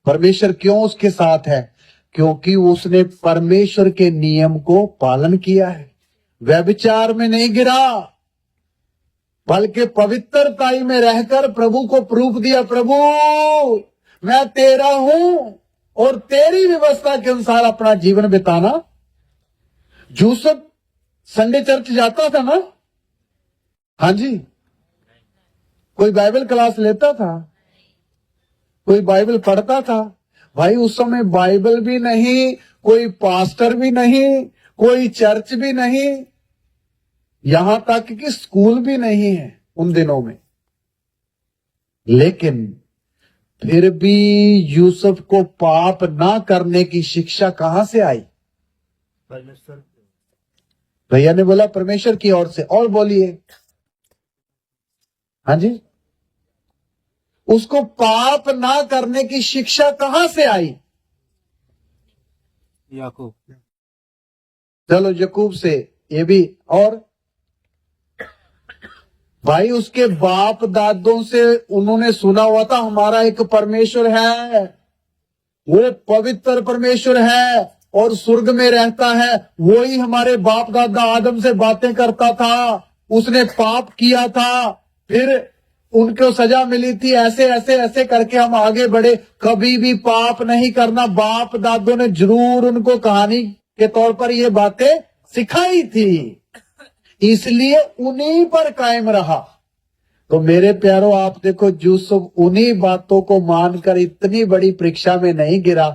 S2: परमेश्वर। क्यों उसके साथ है? क्योंकि उसने परमेश्वर के नियम को पालन किया है, व्यभिचार में नहीं गिरा, बल्कि पवित्रताई में रहकर प्रभु को प्रूफ दिया, प्रभु मैं तेरा हूं और तेरी व्यवस्था के अनुसार अपना जीवन बिताना। यूसुफ संडे चर्च जाता था ना? हाँ जी। कोई बाइबल क्लास लेता था, कोई बाइबल पढ़ता था। भाई उस समय बाइबल भी नहीं, कोई पास्टर भी नहीं, कोई चर्च भी नहीं, यहां तक कि स्कूल भी नहीं है उन दिनों में। लेकिन फिर भी यूसुफ को पाप ना करने की शिक्षा कहां से आई? भैया ने बोला परमेश्वर की ओर से। और बोलिए। हाँ जी। उसको पाप ना करने की शिक्षा कहां से आई? याकूब। चलो याकूब से। ये भी। और भाई उसके बाप दादों से उन्होंने सुना हुआ था हमारा एक परमेश्वर है, वो पवित्र परमेश्वर है और स्वर्ग में रहता है। वही हमारे बाप दादा आदम से बातें करता था, उसने पाप किया था, फिर उनको सजा मिली थी, ऐसे ऐसे ऐसे करके हम आगे बढ़े। कभी भी पाप नहीं करना। बाप दादों ने जरूर उनको कहानी के तौर पर ये बातें सिखाई थी, इसलिए उन्हीं पर कायम रहा। तो मेरे प्यारों आप देखो यूसुफ उन्हीं बातों को मानकर इतनी बड़ी परीक्षा में नहीं गिरा।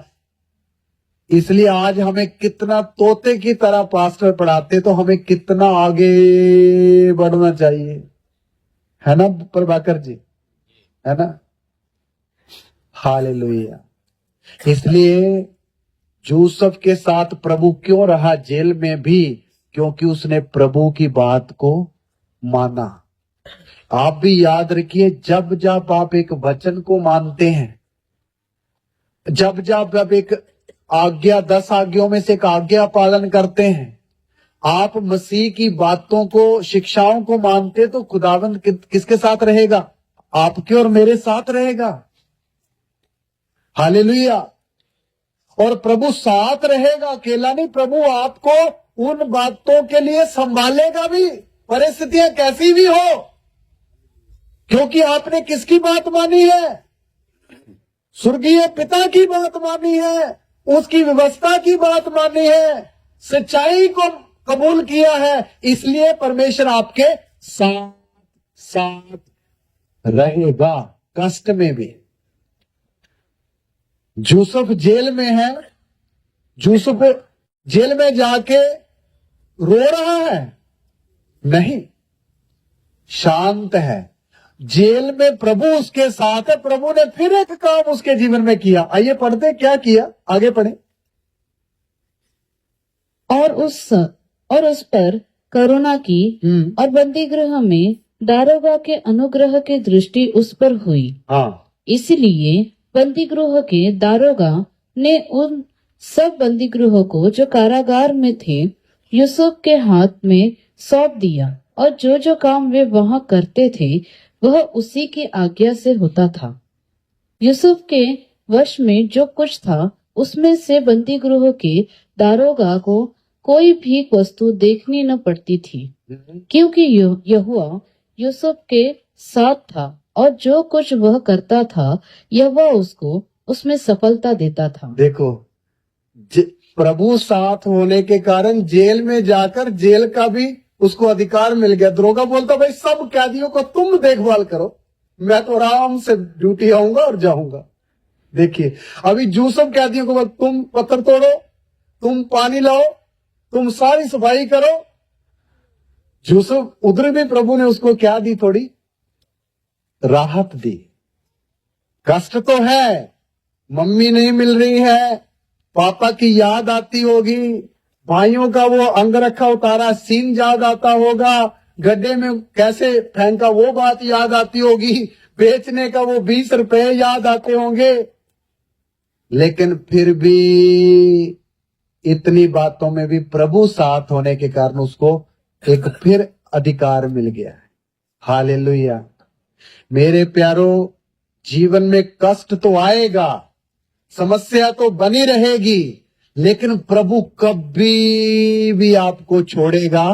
S2: इसलिए आज हमें कितना तोते की तरह पास्टर पढ़ाते, तो हमें कितना आगे बढ़ना चाहिए, है ना प्रभाकर जी? है ना? हालेलुया। इसलिए यूसुफ के साथ प्रभु क्यों रहा जेल में भी? क्योंकि उसने प्रभु की बात को माना। आप भी याद रखिए, जब जब आप एक वचन को मानते हैं, जब जब आप एक आज्ञा 10 आज्ञाओं में से एक आज्ञा पालन करते हैं, आप मसीह की बातों को, शिक्षाओं को मानते, तो खुदावंद किसके साथ रहेगा? आपके और मेरे साथ रहेगा। हालेलुया। और प्रभु साथ रहेगा, अकेला नहीं। प्रभु आपको उन बातों के लिए संभालेगा भी, परिस्थितियां कैसी भी हो, क्योंकि आपने किसकी बात मानी है? स्वर्गीय पिता की बात मानी है, उसकी व्यवस्था की बात मानी है, सच्चाई को कबूल किया है। इसलिए परमेश्वर आपके साथ साथ रहेगा, कष्ट में भी। यूसुफ जेल में है, यूसुफ जेल में जाके रो रहा है? नहीं, शांत है। जेल में प्रभु उसके साथ है। प्रभु ने फिर एक काम उसके जीवन में किया। आइए पढ़ते, क्या किया, आगे पढ़े।
S3: और उस पर करुणा की और बंदीगृह में दारोगा के अनुग्रह की दृष्टि उस पर हुई।
S2: हाँ।
S3: इसलिए बंदीगृह के दारोगा ने उन सब बंदीगृहों को जो कारागार में थे यूसुफ के हाथ में सौंप दिया, और जो जो काम वे वहां करते थे वह उसी की आज्ञा से होता था। यूसुफ के वश में जो कुछ था उसमें से बंदीगृह के दारोगा को कोई भी वस्तु देखनी न पड़ती थी, क्योंकि यहोवा यूसुफ के साथ था, और जो कुछ वह करता था यहोवा उसको उसमें सफलता देता था।
S2: देखो प्रभु साथ होने के कारण जेल में जाकर जेल का भी उसको अधिकार मिल गया। दरोगा बोलता भाई सब कैदियों को तुम देखभाल करो, मैं तो आराम से ड्यूटी आऊंगा और जाऊंगा। देखिए अभी यूसुफ कैदियों को तुम पत्थर तोड़ो, तुम पानी लाओ, तुम सारी सफाई करो। यूसुफ उधर भी प्रभु ने उसको क्या दी, थोड़ी राहत दी। कष्ट तो है, मम्मी नहीं मिल रही है, पापा की याद आती होगी, भाइयों का वो अंगरखा उतारा सीन याद आता होगा, गड्ढे में कैसे फेंका वो बात याद आती होगी, बेचने का वो 20 रुपए याद आते होंगे। लेकिन फिर भी इतनी बातों में भी प्रभु साथ होने के कारण उसको एक फिर अधिकार मिल गया। हालेलुया। मेरे प्यारो, जीवन में कष्ट तो आएगा, समस्या तो बनी रहेगी, लेकिन प्रभु कभी भी आपको छोड़ेगा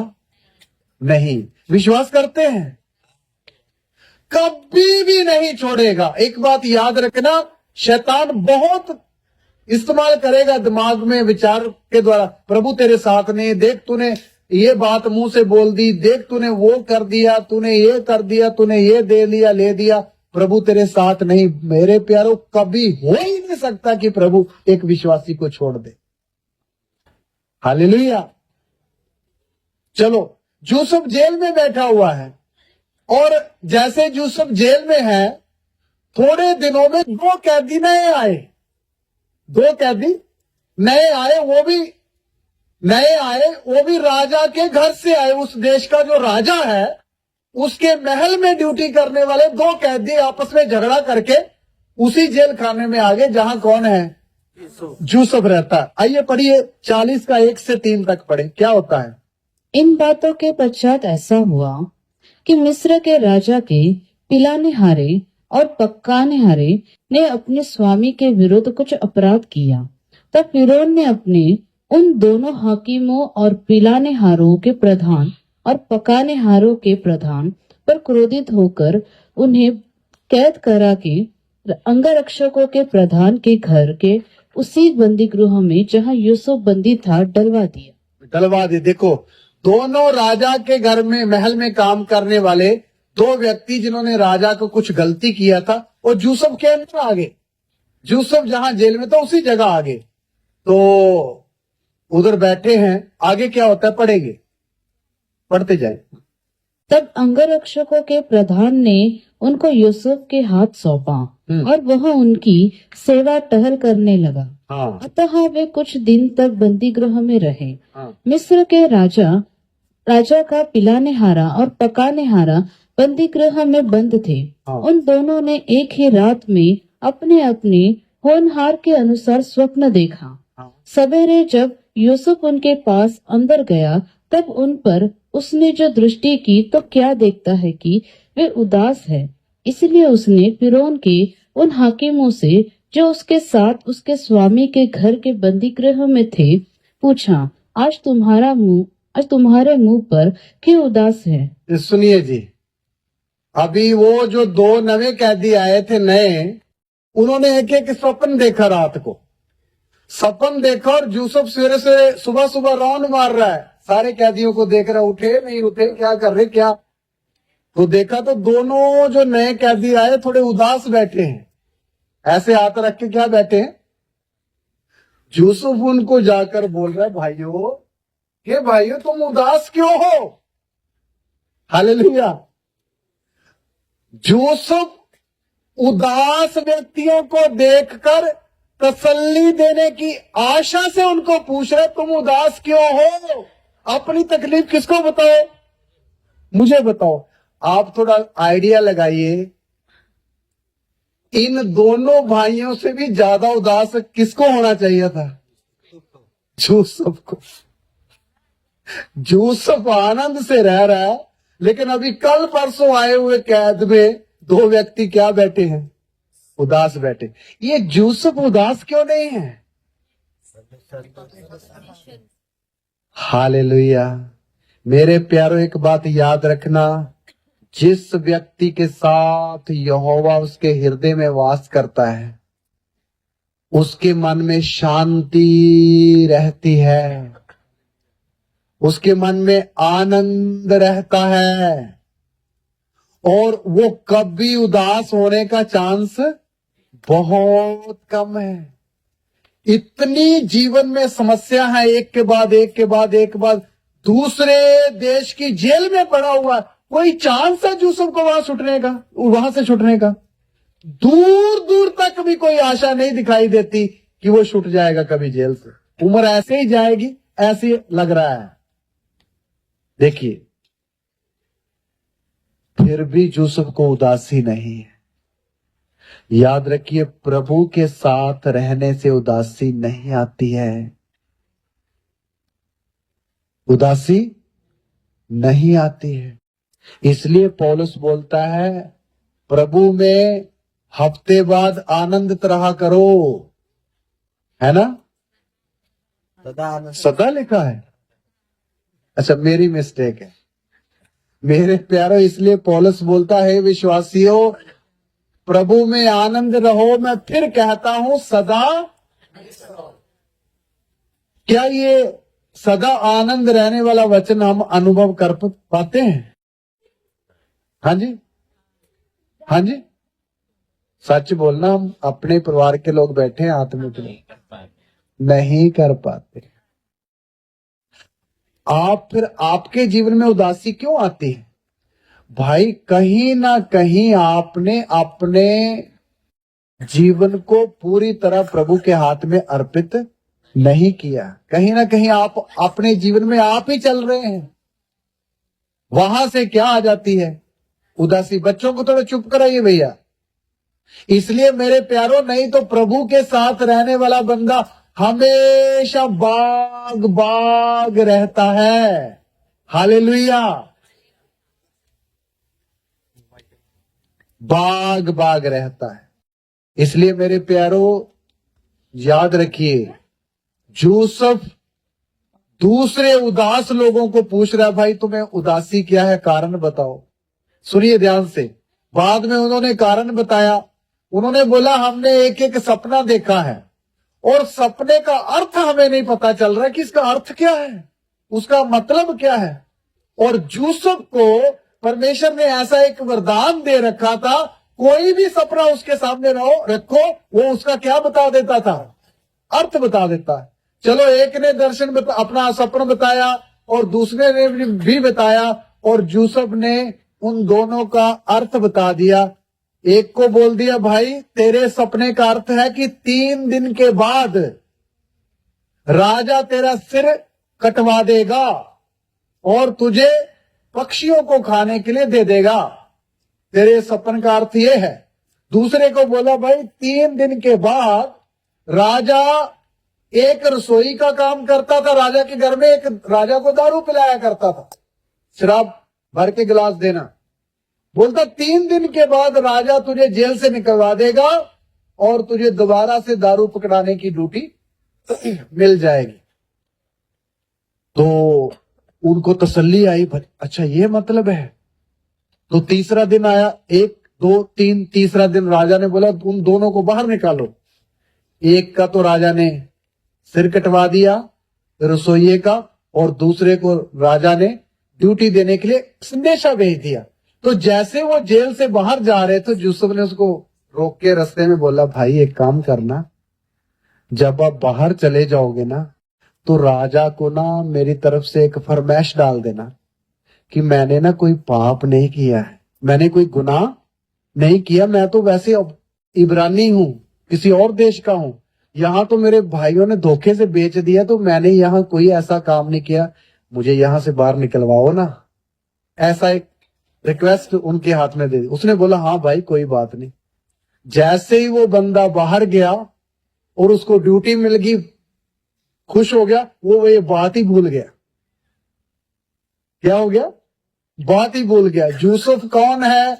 S2: नहीं। विश्वास करते हैं? कभी भी नहीं छोड़ेगा। एक बात याद रखना, शैतान बहुत इस्तेमाल करेगा दिमाग में विचार के द्वारा, प्रभु तेरे साथ नहीं, देख तूने ये बात मुंह से बोल दी, देख तूने वो कर दिया, तूने ये कर दिया, तूने ये दे लिया ले दिया, प्रभु तेरे साथ नहीं। मेरे प्यारो, कभी हो ही नहीं सकता कि प्रभु एक विश्वासी को छोड़ दे। हालेलुया। चलो, यूसुफ जेल में बैठा हुआ है, और जैसे यूसुफ जेल में है, थोड़े दिनों में 2 कैदी नए आए। 2 कैदी नए आए, वो भी राजा के घर से आए। उस देश का जो राजा है उसके महल में ड्यूटी करने वाले 2 कैदी आपस में झगड़ा करके उसी जेल खाने में आ गए जहां कौन है, यूसुफ रहता है। आइए पढ़िए 40 का 1 से 3 तक पढ़े, क्या होता है।
S3: इन बातों के पश्चात ऐसा हुआ कि मिस्र के राजा के पिलानेहारे और पकानेहारे ने अपने स्वामी के विरुद्ध कुछ अपराध किया। तब फिरौन ने अपने उन दोनों हाकिमों और पिलानेहारों के प्रधान और पकानेहारों के प्रधान पर क्रोधित होकर उन्हें कैद करा के अंगरक्षकों के प्रधान के घर के उसी बंदी गृह में जहाँ यूसुफ बंदी था डलवा दिया।
S2: देखो, दोनों राजा के घर में महल में काम करने वाले 2 व्यक्ति जिन्होंने राजा को कुछ गलती किया था, वो यूसुफ के अंदर आ गए। यूसुफ जहां जेल में था उसी जगह आ गए, तो उधर बैठे हैं। आगे क्या होता है पढ़ेंगे, पढ़ते जाए।
S3: तब अंगरक्षकों के प्रधान ने उनको यूसुफ के हाथ सौंपा और वह उनकी सेवा टहल करने लगा।
S2: हाँ।
S3: अतः वे कुछ दिन तक बंदी गृह में रहे।
S2: हाँ।
S3: मिस्र के राजा का पिलानेहारा और पकानेहारा बंदी गृह में बंद थे।
S2: हाँ।
S3: उन दोनों ने एक ही रात में अपने अपने होनहार के अनुसार स्वप्न देखा।
S2: हाँ।
S3: सवेरे जब यूसुफ उनके पास अंदर गया, तब उन पर उसने जो दृष्टि की तो क्या देखता है कि वे उदास है। इसलिए उसने फिरौन के उन हाकिमों से जो उसके साथ उसके स्वामी के घर के बंदी गृह में थे पूछा, आज तुम्हारे मुंह पर क्यों उदास है।
S2: सुनिए जी, अभी वो जो 2 नवे कैदी आए थे नए, उन्होंने एक एक स्वप्न देखा। रात को सपन देखा और यूसुफ सवेरे से सुबह सुबह राउंड मार रहा है, सारे कैदियों को देख रहा, उठे नहीं उठे, क्या कर रहे क्या। तो देखा तो दोनों जो नए कैदी आए थोड़े उदास बैठे हैं, ऐसे हाथ रख के क्या बैठे हैं। यूसुफ उनको जाकर बोल रहा है, भाइयों तुम उदास क्यों हो। हालेलुया। यूसुफ उदास व्यक्तियों को देखकर तसल्ली देने की आशा से उनको पूछ रहे, तुम उदास क्यों हो, अपनी तकलीफ किसको बताओ, मुझे बताओ। आप थोड़ा आइडिया लगाइए, इन दोनों भाइयों से भी ज्यादा उदास किसको होना चाहिए था, यूसुफ को। यूसुफ आनंद से रह रहा है, लेकिन अभी कल परसों आए हुए कैद में 2 व्यक्ति क्या बैठे हैं, उदास बैठे। ये यूसुफ उदास क्यों नहीं है। हालेलुया। मेरे प्यारो, एक बात याद रखना, जिस व्यक्ति के साथ यहोवा उसके हृदय में वास करता है, उसके मन में शांति रहती है, उसके मन में आनंद रहता है, और वो कभी उदास होने का चांस बहुत कम है। इतनी जीवन में समस्या है, एक के बाद एक के बाद एक के बाद, दूसरे देश की जेल में पड़ा हुआ, कोई चांस है यूसुफ को वहां से छुटने का? दूर दूर तक भी कोई आशा नहीं दिखाई देती कि वो छूट जाएगा कभी जेल से। उम्र ऐसे ही जाएगी, ऐसे लग रहा है। देखिए, फिर भी यूसुफ को उदासी नहीं है। याद रखिए, प्रभु के साथ रहने से उदासी नहीं आती है, उदासी नहीं आती है। इसलिए पौलुस बोलता है, प्रभु में हफ्ते बाद आनंदित रहा करो, है ना? सदा लिखा है। अच्छा, मेरी मिस्टेक है मेरे प्यारो। इसलिए पौलुस बोलता है, विश्वासियों प्रभु में आनंद रहो। मैं फिर कहता हूं, सदा। क्या ये सदा आनंद रहने वाला वचन हम अनुभव कर पाते हैं? हाँ जी, हाँ जी, सच बोलना। हम अपने परिवार के लोग बैठे हैं, आत्मिक लोग नहीं कर पाते। आप फिर आपके जीवन में उदासी क्यों आती है? भाई, कहीं ना कहीं आपने अपने जीवन को पूरी तरह प्रभु के हाथ में अर्पित नहीं किया। कहीं ना कहीं आप अपने जीवन में आप ही चल रहे हैं। वहां से क्या आ जाती है? उदासी। बच्चों को थोड़ा चुप कराइए भैया। इसलिए मेरे प्यारों, नहीं तो प्रभु के साथ रहने वाला बंदा हमेशा बाग बाग रहता है। हालेलुया। बाग बाग रहता है। इसलिए मेरे प्यारों, याद रखिए, यूसुफ दूसरे उदास लोगों को पूछ रहा, भाई तुम्हें उदासी क्या है, कारण बताओ। सुनिए ध्यान से। बाद में उन्होंने कारण बताया। उन्होंने बोला, हमने एक एक सपना देखा है और सपने का अर्थ हमें नहीं पता चल रहा कि इसका अर्थ क्या है, उसका मतलब क्या है। और यूसुफ को परमेश्वर ने ऐसा एक वरदान दे रखा था, कोई भी सपना उसके सामने रखो, वो उसका क्या बता देता था? अर्थ बता देता है। चलो, एक ने दर्शन अपना सपना बताया और दूसरे ने भी बताया, और यूसुफ ने उन दोनों का अर्थ बता दिया। एक को बोल दिया, भाई तेरे सपने का अर्थ है कि 3 दिन के बाद राजा तेरा सिर कटवा देगा और तुझे पक्षियों को खाने के लिए दे देगा। तेरे सपने का अर्थ यह है। दूसरे को बोला, भाई 3 दिन के बाद राजा एक रसोई का काम करता था, राजा के घर में एक राजा को दारू पिलाया करता था, शराब भर के गिलास देना। बोलता 3 दिन के बाद राजा तुझे जेल से निकलवा देगा और तुझे दोबारा से दारू पकड़ाने की ड्यूटी मिल जाएगी। तो उनको तसल्ली आई, अच्छा ये मतलब है। तो तीसरा दिन आया, 1 2 3, तीसरा दिन राजा ने बोला, उन दोनों को बाहर निकालो। एक का तो राजा ने सिर कटवा दिया रसोइये का, और दूसरे को राजा ने ड्यूटी देने के लिए संदेशा भेज दिया। तो जैसे वो जेल से बाहर जा रहे थे, यूसुफ ने उसको रोक के रास्ते में बोला, भाई एक काम करना, जब आप बाहर चले जाओगे ना, तो राजा को ना मेरी तरफ से एक फरमाइश डाल देना कि मैंने ना कोई पाप नहीं किया है, मैंने कोई गुनाह नहीं किया, मैं तो वैसे इब्रानी हूं, किसी और देश का हूं, यहाँ तो मेरे भाइयों ने धोखे से बेच दिया, तो मैंने यहाँ कोई ऐसा काम नहीं किया, मुझे यहाँ से बाहर निकलवाओ ना। ऐसा एक रिक्वेस्ट उनके हाथ में दे दी। उसने बोला, हाँ भाई कोई बात नहीं। जैसे ही वो बंदा बाहर गया और उसको ड्यूटी मिल गई, खुश हो गया, वो ये बात ही भूल गया। क्या हो गया? बात ही भूल गया। यूसुफ कौन है,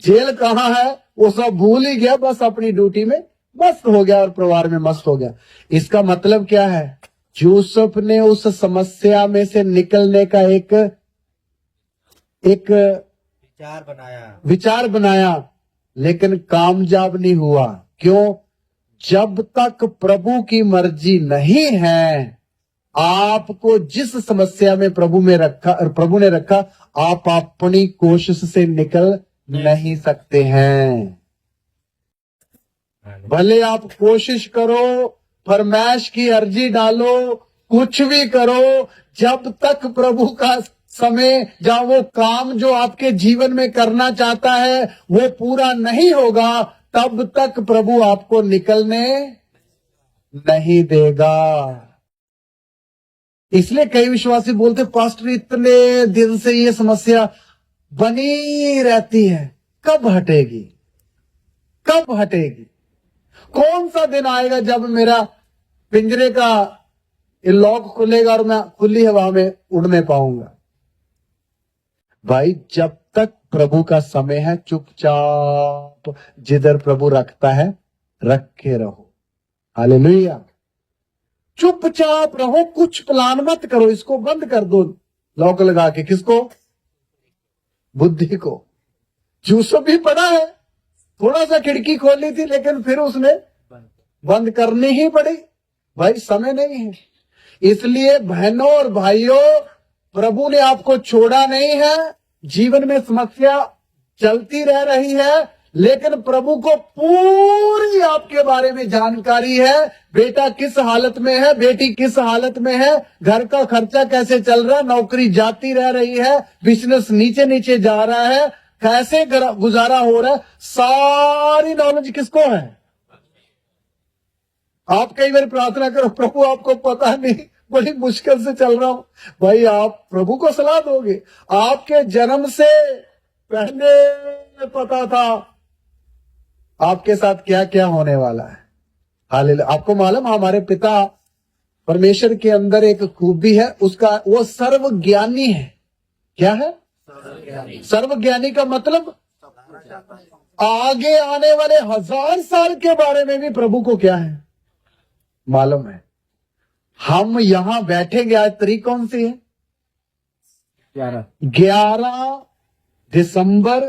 S2: जेल कहां है, वो सब भूल ही गया, बस अपनी ड्यूटी में मस्त हो गया और परिवार में मस्त हो गया। इसका मतलब क्या है? यूसुफ ने उस समस्या में से निकलने का एक विचार बनाया, लेकिन कामयाब नहीं हुआ। क्यों? जब तक प्रभु की मर्जी नहीं है, आपको जिस समस्या में प्रभु ने रखा, आप अपनी कोशिश से निकल नहीं सकते हैं। भले आप कोशिश करो, फरमाइश की अर्जी डालो, कुछ भी करो, जब तक प्रभु का समय जहाँ वो काम जो आपके जीवन में करना चाहता है वो पूरा नहीं होगा, तब तक प्रभु आपको निकलने नहीं देगा। इसलिए कई विश्वासी बोलते, पास्टर इतने दिन से ये समस्या बनी रहती है, कब हटेगी, कब हटेगी? कौन सा दिन आएगा जब मेरा पिंजरे का लॉक खुलेगा और मैं खुली हवा में उड़ने पाऊंगा? भाई, जब तक प्रभु का समय है, चुपचाप जिधर प्रभु रखता है रखे रहो। हालेलुया। चुपचाप रहो, कुछ प्लान मत करो, इसको बंद कर दो लॉक लगा के। किसको? बुद्धि को। यूसुफ भी पड़ा है, थोड़ा सा खिड़की खोली थी लेकिन फिर उसने बंद करनी ही पड़ी। भाई, समय नहीं है। इसलिए बहनों और भाइयों, प्रभु ने आपको छोड़ा नहीं है। जीवन में समस्या चलती रह रही है, लेकिन प्रभु को पूरी आपके बारे में जानकारी है। बेटा किस हालत में है, बेटी किस हालत में है, घर का खर्चा कैसे चल रहा है, नौकरी जाती रह रही है, बिजनेस नीचे नीचे जा रहा है, कैसे गुजारा हो रहा है, सारी नॉलेज किसको है? आप कई बार प्रार्थना करो, प्रभु आपको पता नहीं, बड़ी मुश्किल से चल रहा हूं। भाई, आप प्रभु को सलाह दोगे? आपके जन्म से पहले पता था आपके साथ क्या क्या होने वाला है। हालेलुया। आपको मालूम, हमारे पिता परमेश्वर के अंदर एक खूबी है, उसका वो सर्वज्ञानी है। क्या है? सर्वज्ञानी का मतलब आगे आने वाले 1000 साल के बारे में भी प्रभु को क्या है मालूम है। हम यहां बैठेंगे, आज तारीख कौन सी है? 11 दिसंबर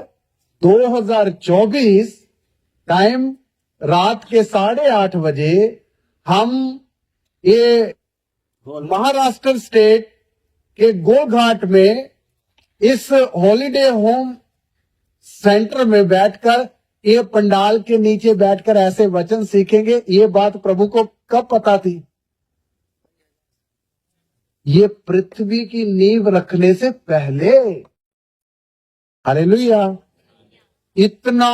S2: 2024, टाइम रात के 8:30 बजे। हम ये महाराष्ट्र स्टेट के गोघाट में इस हॉलीडे होम सेंटर में बैठकर, ये पंडाल के नीचे बैठकर ऐसे वचन सीखेंगे। ये बात प्रभु को कब पता थी? ये पृथ्वी की नींव रखने से पहले। हालेलुया। इतना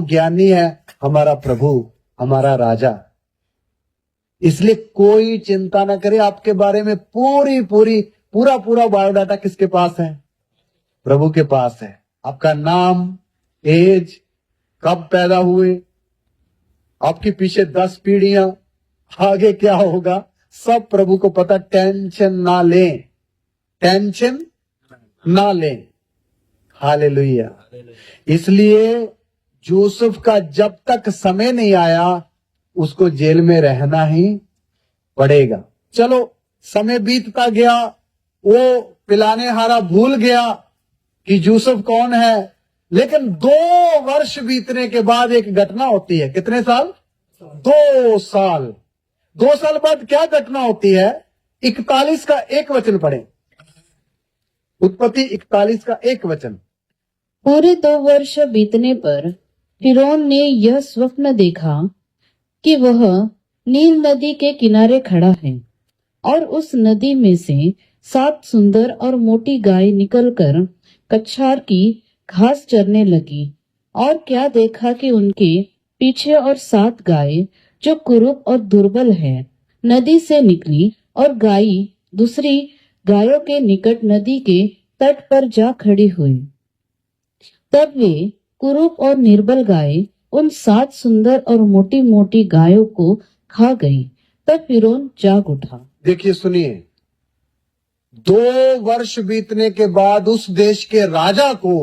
S2: ज्ञानी है हमारा प्रभु, हमारा राजा। इसलिए कोई चिंता ना करे आपके बारे में। पूरा बायोडाटा किसके पास है? प्रभु के पास है। आपका नाम, एज, कब पैदा हुए, आपके पीछे 10 पीढ़ियां, आगे क्या होगा, सब प्रभु को पता। टेंशन ना लें, टेंशन ना लें। हालेलुया। इसलिए यूसुफ का जब तक समय नहीं आया, उसको जेल में रहना ही पड़ेगा। चलो, समय बीतता गया, वो पिलाने हारा भूल गया कि यूसुफ कौन है। लेकिन 2 वर्ष बीतने के बाद एक घटना होती है। कितने साल? 2 साल। 2 साल बाद क्या घटना होती है? 41 का 1 वचन पढ़े। उत्पत्ति 41 का 1 वचन।
S3: पूरे 2 वर्ष बीतने पर फिरौन ने यह स्वप्न देखा कि वह नील नदी के किनारे खड़ा है और उस नदी में से 7 सुंदर और मोटी गाय निकलकर कछार की घास चरने लगी। और क्या देखा कि उनके पीछे और 7 गाय जो कुरूप और दुर्बल है नदी से निकली और गाय दूसरी गायों के निकट नदी के तट पर जा खड़ी हुई। तब वे कुरूप और निर्बल गाय उन 7 सुंदर और मोटी मोटी गायों को खा गई। तब फिरौन जाग उठा।
S2: देखिए, सुनिए, 2 वर्ष बीतने के बाद उस देश के राजा को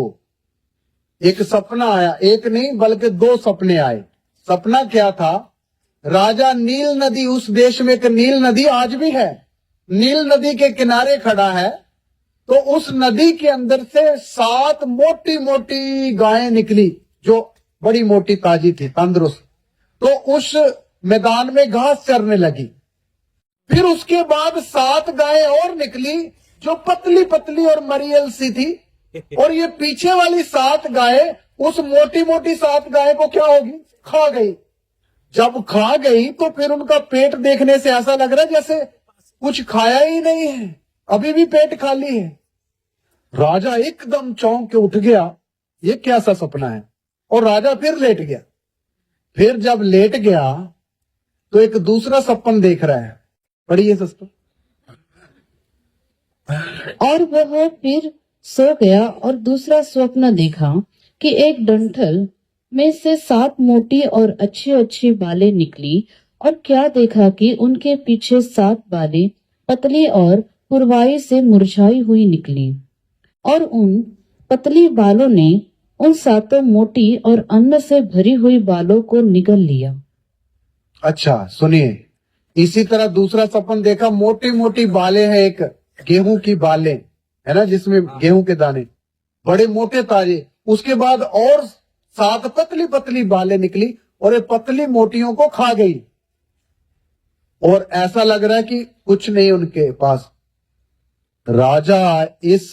S2: एक सपना आया। एक नहीं बल्कि 2 सपने आए। सपना क्या था? राजा नील नदी, उस देश में एक नील नदी आज भी है, नील नदी के किनारे खड़ा है। तो उस नदी के अंदर से 7 मोटी मोटी गायें निकली, जो बड़ी मोटी ताजी थी, तंदुरुस्त। तो उस मैदान में घास चरने लगी। फिर उसके बाद 7 गायें और निकली जो पतली पतली और मरियल सी थी, और ये पीछे वाली 7 गायें उस मोटी मोटी 7 गायें को क्या होगी, खा गई। जब खा गई तो फिर उनका पेट देखने से ऐसा लग रहा है जैसे कुछ खाया ही नहीं है, अभी भी पेट खाली है। राजा एकदम चौंक के उठ गया, ये कैसा सपना है, और राजा फिर लेट गया। फिर जब लेट गया तो एक दूसरा सपन देख रहा है। पढ़िए सस्ता।
S3: और वह फिर सो गया और दूसरा स्वप्न देखा कि एक डंठल में से 7 मोटी और अच्छी अच्छी बालें निकली, और क्या देखा कि उनके पीछे 7 बालें पतली और पुरवाई से मुरझाई हुई निकली, और उन पतली बालों ने उन 7 मोटी और अन्न से भरी हुई बालों को निगल लिया।
S2: अच्छा सुनिए, इसी तरह दूसरा सपन देखा, मोटी मोटी बालें हैं, एक गेहूं की बालें है ना, जिसमें गेहूं के दाने बड़े मोटे ताजे। उसके बाद और 7 पतली पतली बालें निकली और ये पतली मोटियों को खा गई, और ऐसा लग रहा है कि कुछ नहीं उनके पास। राजा इस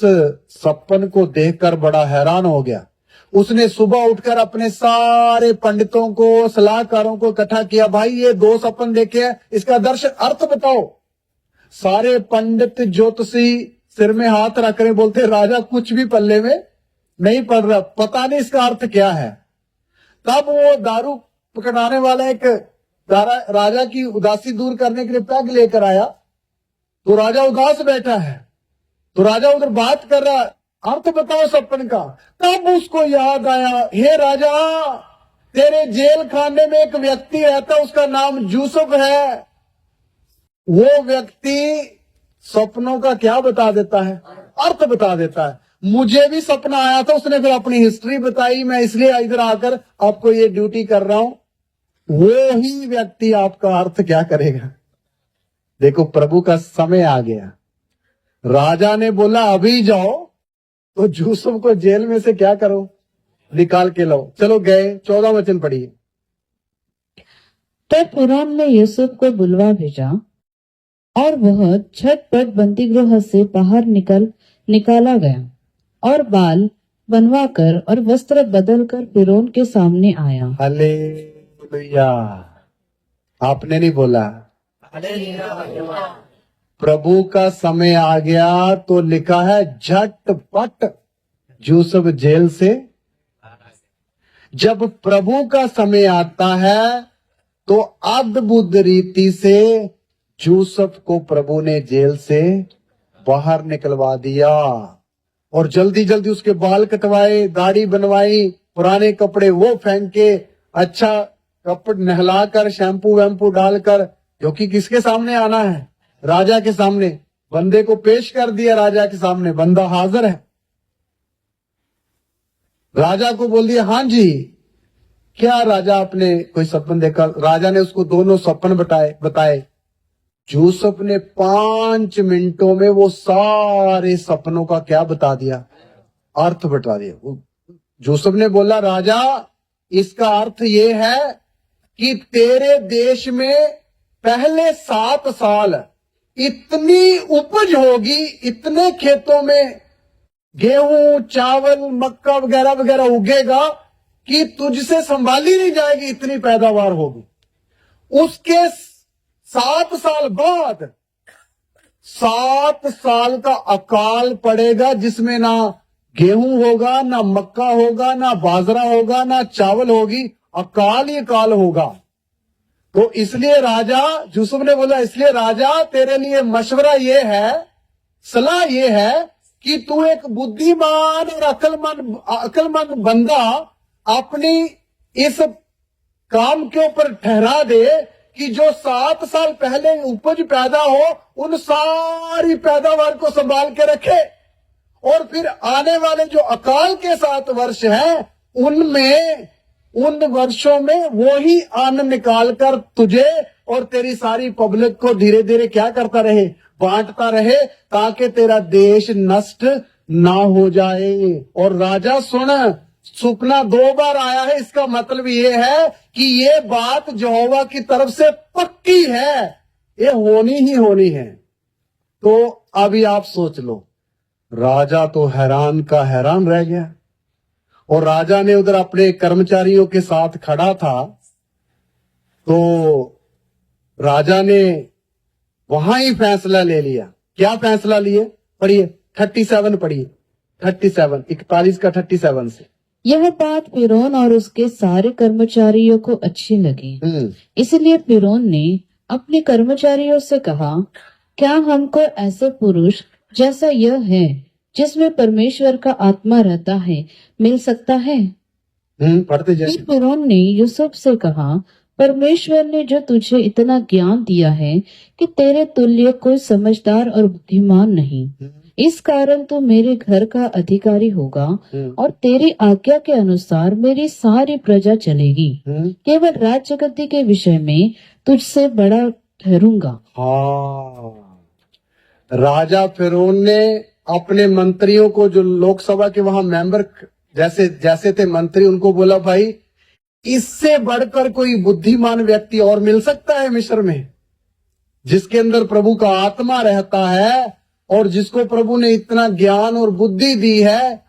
S2: सपन को देखकर बड़ा हैरान हो गया। उसने सुबह उठकर अपने सारे पंडितों को, सलाहकारों को इकट्ठा किया। भाई ये 2 सपन देखे हैं, इसका दर्शन अर्थ बताओ। सारे पंडित ज्योतिषी सिर में हाथ रख रहे, बोलते राजा कुछ भी पल्ले में नहीं पड़ रहा, पता नहीं इसका अर्थ क्या है। तब वो दारू पकड़ाने वाला एक राजा की उदासी दूर करने के लिए पैग लेकर आया, तो राजा उदास बैठा है, तो राजा उधर बात कर रहा, अर्थ बताओ सपन का। तब उसको याद आया, हे राजा, तेरे जेल खाने में एक व्यक्ति रहता, उसका नाम यूसुफ है। वो व्यक्ति सपनों का क्या बता देता है, अर्थ बता देता है। मुझे भी सपना आया था, उसने फिर अपनी हिस्ट्री बताई, मैं इसलिए इधर आकर आपको ये ड्यूटी कर रहा हूं। वो ही व्यक्ति आपका अर्थ क्या करेगा। देखो प्रभु का समय आ गया। राजा ने बोला अभी जाओ, तो यूसुफ को जेल में से क्या करो, निकाल के लाओ। चलो गए। 14 वचन पढ़िए।
S3: तब फिरौन ने यूसुफ को बुलवा भेजा, और वह झटपट बंदीगृह से बाहर निकाला गया, और बाल बनवाकर और वस्त्र बदलकर फिरौन के सामने आया।
S2: हालेलुया। आपने नहीं बोला प्रभु का समय आ गया, तो लिखा है झटपट यूसुफ जेल से। जब प्रभु का समय आता है तो अद्भुत रीति से यूसुफ को प्रभु ने जेल से बाहर निकलवा दिया, और जल्दी जल्दी उसके बाल कटवाए, दाढ़ी बनवाई, पुराने कपड़े वो फेंके, अच्छा कपड़े नहलाकर, शैम्पू वैम्पू डालकर, क्योंकि किसके सामने आना है, राजा के सामने। बंदे को पेश कर दिया राजा के सामने, बंदा हाजिर है। राजा को बोल दिया, हाँ जी क्या राजा आपने कोई सपन देखा। राजा ने उसको दोनों सपन बताए। यूसुफ ने 5 मिनटों में वो सारे सपनों का क्या बता दिया, अर्थ बता दिया। यूसुफ ने बोला, राजा इसका अर्थ ये है कि तेरे देश में पहले 7 साल इतनी उपज होगी, इतने खेतों में गेहूं, चावल, मक्का वगैरह वगैरह उगेगा कि तुझसे संभाली नहीं जाएगी, इतनी पैदावार होगी। उसके 7 साल बाद 7 साल का अकाल पड़ेगा, जिसमें ना गेहूं होगा, ना मक्का होगा, ना बाजरा होगा, ना चावल होगी, अकाल ही अकाल होगा। तो इसलिए राजा, यूसुफ ने बोला, इसलिए राजा तेरे लिए मशवरा ये है, सलाह ये है कि तू एक बुद्धिमान और अक्लमंद बंदा अपनी इस काम के ऊपर ठहरा दे कि जो 7 साल पहले उपज पैदा हो, उन सारी पैदावार को संभाल के रखे, और फिर आने वाले जो अकाल के 7 वर्ष हैं, उन वर्षों में वो ही अन्न निकाल कर तुझे और तेरी सारी पब्लिक को धीरे धीरे क्या करता रहे, बांटता रहे, ताकि तेरा देश नष्ट ना हो जाए। और राजा सुपना 2 बार आया है, इसका मतलब ये है कि ये बात यहोवा की तरफ से पक्की है, ये होनी ही होनी है। तो अभी आप सोच लो, राजा तो हैरान का हैरान रह गया, और राजा ने उधर अपने कर्मचारियों के साथ खड़ा था, तो राजा ने वहां ही फैसला ले लिया। क्या फैसला लिए? पढ़िए 37, पढ़िए 37, 41 का 37 से।
S3: यह बात फिरौन और उसके सारे कर्मचारियों को अच्छी लगी, इसलिए फिरौन ने अपने कर्मचारियों से कहा, क्या हमको ऐसे पुरुष जैसा यह है जिसमें परमेश्वर का आत्मा रहता है मिल सकता है?
S2: पढ़ते
S3: फिर
S2: जैसे।
S3: फिरौन ने यूसुफ से कहा, परमेश्वर ने जो तुझे इतना ज्ञान दिया है कि तेरे तुल्य कोई समझदार और बुद्धिमान नहीं, इस कारण तू मेरे घर का अधिकारी होगा और तेरी आज्ञा के अनुसार मेरी सारी प्रजा चलेगी। केवल राज्य गद्दी के विषय में तुझसे बड़ा ठहरूंगा।
S2: हाँ, राजा फिरौन ने अपने मंत्रियों को, जो लोकसभा के वहां मेंबर जैसे जैसे थे मंत्री, उनको बोला, भाई इससे बढ़कर कोई बुद्धिमान व्यक्ति और मिल सकता है मिस्र में, जिसके अंदर प्रभु का आत्मा रहता है और जिसको प्रभु ने इतना ज्ञान और बुद्धि दी है।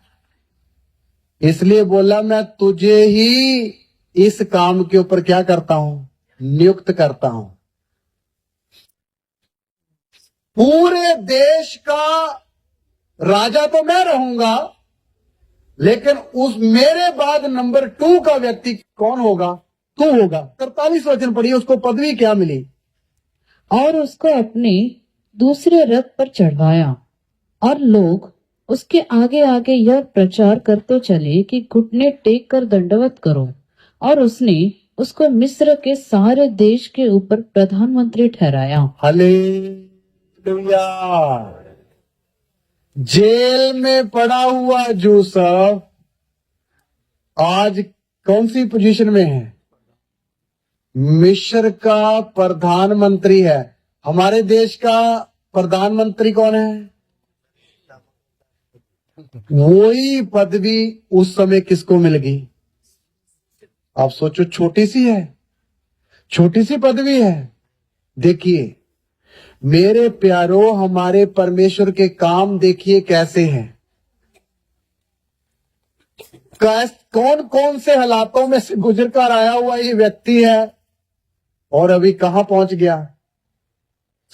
S2: इसलिए बोला, मैं तुझे ही इस काम के ऊपर क्या करता हूं? नियुक्त करता हूं। पूरे देश का राजा तो मैं रहूंगा, लेकिन उस मेरे बाद नंबर 2 का व्यक्ति कौन होगा? तू होगा। 43 वचन पढ़िए, उसको पदवी क्या मिली?
S3: और उसको अपने दूसरे रथ पर चढ़वाया, और लोग उसके आगे आगे यह प्रचार करते चले कि घुटने टेक कर दंडवत करो। और उसने उसको मिस्र के सारे देश के ऊपर प्रधानमंत्री ठहराया।
S2: हालेलुया। जेल में पड़ा हुआ यूसुफ आज कौन सी पोजीशन में है? मिस्र का प्रधानमंत्री है। हमारे देश का प्रधानमंत्री कौन है? वही पदवी उस समय किसको मिल गई? आप सोचो, छोटी सी है, छोटी सी पदवी है। देखिए मेरे प्यारो, हमारे परमेश्वर के काम देखिए कैसे हैं। कौन कौन से हालातों में से गुजर कर आया हुआ ये व्यक्ति है, और अभी कहां पहुंच गया।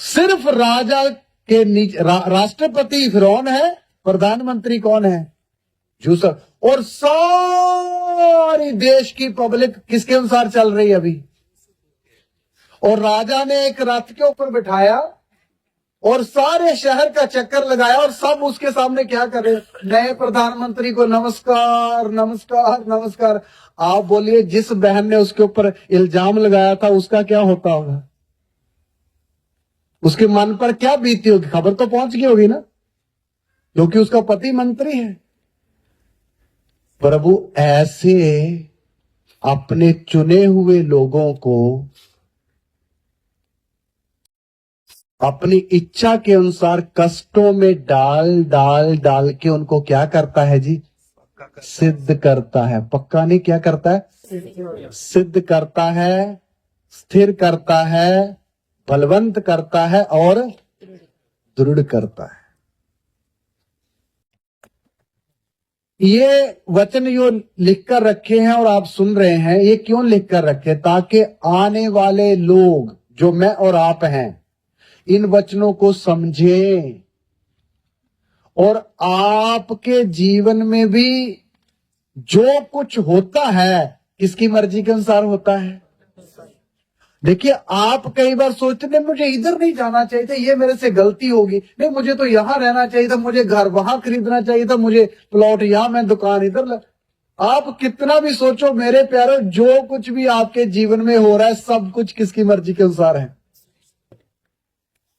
S2: सिर्फ राजा के नीचे राष्ट्रपति फिरौन है, प्रधानमंत्री कौन है? यूसुफ। और सारी देश की पब्लिक किसके अनुसार चल रही है अभी? और राजा ने एक रथ के ऊपर बिठाया और सारे शहर का चक्कर लगाया, और सब उसके सामने क्या कर रहे? नए प्रधानमंत्री को नमस्कार नमस्कार नमस्कार। आप बोलिए, जिस बहन ने उसके ऊपर इल्जाम लगाया था उसका क्या होता होगा? उसके मन पर क्या बीती होगी? खबर तो पहुंच गई होगी ना, क्योंकि उसका पति मंत्री है। प्रभु ऐसे अपने चुने हुए लोगों को अपनी इच्छा के अनुसार कष्टों में डाल डाल डाल के उनको क्या करता है जी? सिद्ध करता है। पक्का नहीं, क्या करता है? सिद्ध करता है, स्थिर करता है, बलवंत करता है और दृढ़ करता है। ये वचन जो लिख कर रखे हैं और आप सुन रहे हैं, ये क्यों लिख कर रखे? ताकि आने वाले लोग जो मैं और आप हैं, इन वचनों को समझें और आपके जीवन में भी जो कुछ होता है किसकी मर्जी के अनुसार होता है। देखिए, आप कई बार सोचते हैं मुझे इधर नहीं जाना चाहिए था, ये मेरे से गलती होगी, नहीं मुझे तो यहां रहना चाहिए था, मुझे घर वहां खरीदना चाहिए था, मुझे प्लॉट यहां, मैं दुकान इधर। आप कितना भी सोचो मेरे प्यारे, जो कुछ भी आपके जीवन में हो रहा है सब कुछ किसकी मर्जी के अनुसार है?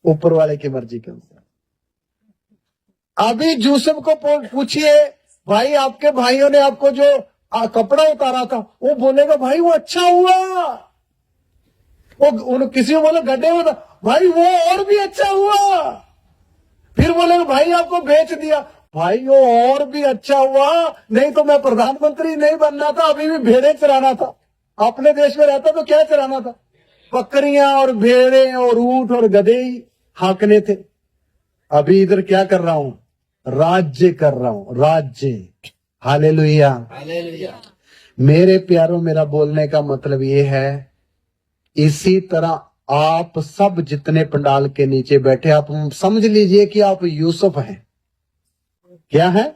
S2: ऊपर वाले की मर्जी के अनुसार। अभी यूसुफ को पूछिए, भाई आपके भाइयों ने आपको जो कपड़ा उतारा था, वो बोलेगा भाई वो अच्छा हुआ। वो किसी को बोले गड्ढे में था, भाई वो और भी अच्छा हुआ। फिर बोलेगा भाई आपको बेच दिया, भाइयों और भी अच्छा हुआ, नहीं तो मैं प्रधानमंत्री नहीं बनना था, अभी भी भेड़े चराना था। अपने देश में रहता तो क्या चराना था? बकरियां और भेड़े और ऊंट और गधे ही हाँकने थे। अभी इधर क्या कर रहा हूं? राज्य कर रहा हूं, राज्य। हालेलुया। मेरे प्यारों, मेरा बोलने का मतलब ये है, इसी तरह आप सब जितने पंडाल के नीचे बैठे, आप समझ लीजिए कि आप यूसुफ हैं। क्या है?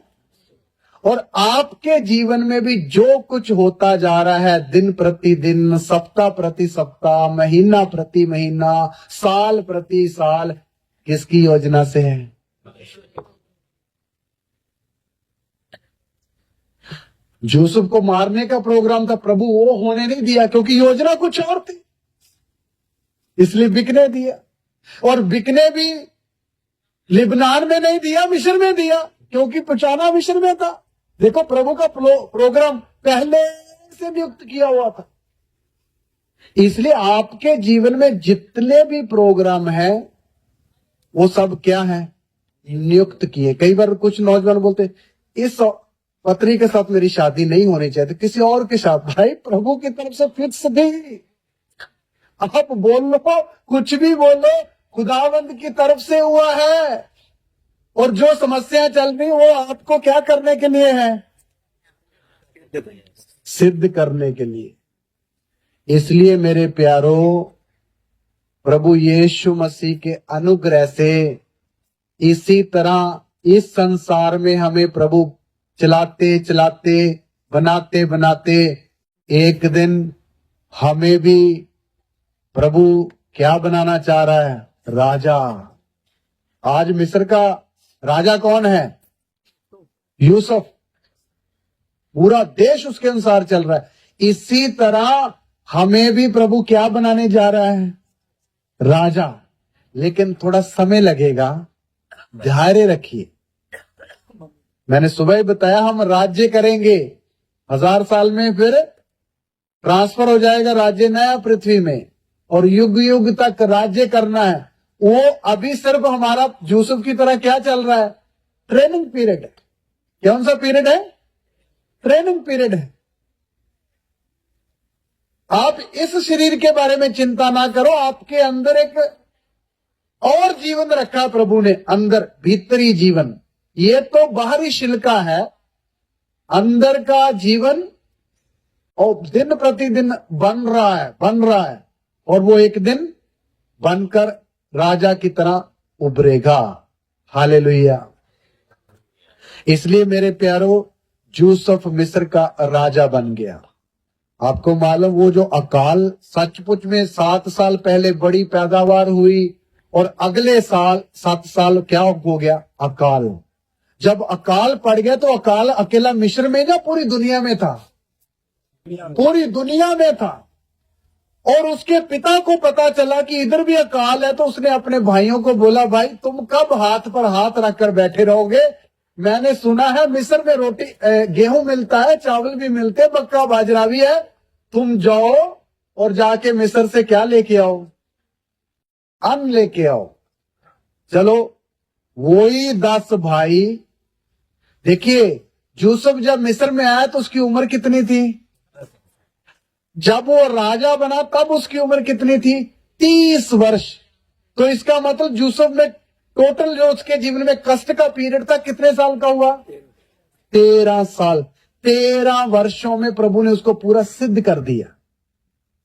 S2: और आपके जीवन में भी जो कुछ होता जा रहा है, दिन प्रति दिन, सप्ताह प्रति सप्ताह, महीना प्रति महीना, साल प्रति साल, किसकी योजना से है? यूसुफ को मारने का प्रोग्राम था, प्रभु वो होने नहीं दिया, क्योंकि योजना कुछ और थी, इसलिए बिकने दिया। और बिकने भी लिबनान में नहीं दिया, मिस्र में दिया, क्योंकि पहुंचाना मिस्र में था। देखो, प्रभु का प्रोग्राम पहले से नियुक्त किया हुआ था। इसलिए आपके जीवन में जितने भी प्रोग्राम हैं, वो सब क्या है? नियुक्त किए। कई बार कुछ नौजवान बोलते, इस पत्नी के साथ मेरी शादी नहीं होनी चाहिए, तो किसी और के साथ। भाई, प्रभु की तरफ से फिक्स थी। आप बोल लो, कुछ भी बोलो, खुदावंद की तरफ से हुआ है। और जो समस्या चल रही, वो आपको क्या करने के लिए है? सिद्ध करने के लिए। इसलिए मेरे प्यारों, प्रभु यीशु मसीह के अनुग्रह से इसी तरह इस संसार में हमें प्रभु चलाते चलाते, बनाते बनाते, एक दिन हमें भी प्रभु क्या बनाना चाह रहा है? राजा। आज मिस्र का राजा कौन है? यूसुफ। पूरा देश उसके अनुसार चल रहा है। इसी तरह हमें भी प्रभु क्या बनाने जा रहा है? राजा। लेकिन थोड़ा समय लगेगा, धैर्य रखिए। मैंने सुबह ही बताया, हम राज्य करेंगे 1000 साल में, फिर ट्रांसफर हो जाएगा राज्य नया पृथ्वी में, और युग युग तक राज्य करना है। वो अभी सिर्फ हमारा यूसुफ की तरह क्या चल रहा है? Training period. कौन सा पीरियड है? ट्रेनिंग पीरियड है। आप इस शरीर के बारे में चिंता ना करो, आपके अंदर एक और जीवन रखा प्रभु ने, अंदर भीतरी जीवन। ये तो बाहरी शिल्का है, अंदर का जीवन और दिन प्रतिदिन बन रहा है, और वो एक दिन बनकर राजा की तरह उभरेगा। हालेलुया। इसलिए मेरे प्यारों, यूसुफ मिस्र का राजा बन गया। आपको मालूम, वो जो अकाल सचमुच में 7 साल पहले बड़ी पैदावार हुई, और अगले साल 7 साल क्या हो गया? अकाल। जब अकाल पड़ गया, तो अकाल अकेला मिस्र में ना, पूरी दुनिया में था। पूरी दुनिया में था। और उसके पिता को पता चला कि इधर भी अकाल है, तो उसने अपने भाइयों को बोला, भाई तुम कब हाथ पर हाथ रखकर बैठे रहोगे? मैंने सुना है मिस्र में रोटी गेहूं मिलता है, चावल भी मिलते, मक्का बाजरा भी है। तुम जाओ और जाके मिस्र से क्या लेके आओ? अन्न लेके आओ। चलो, वही 10 भाई। देखिए, यूसुफ जब मिस्र में आया तो उसकी उम्र कितनी थी? जब वो राजा बना तब उसकी उम्र कितनी थी? 30 वर्ष। तो इसका मतलब यूसुफ में टोटल जो उसके जीवन में कष्ट का पीरियड था, कितने साल का हुआ? 13 साल। 13 वर्षों में प्रभु ने उसको पूरा सिद्ध कर दिया।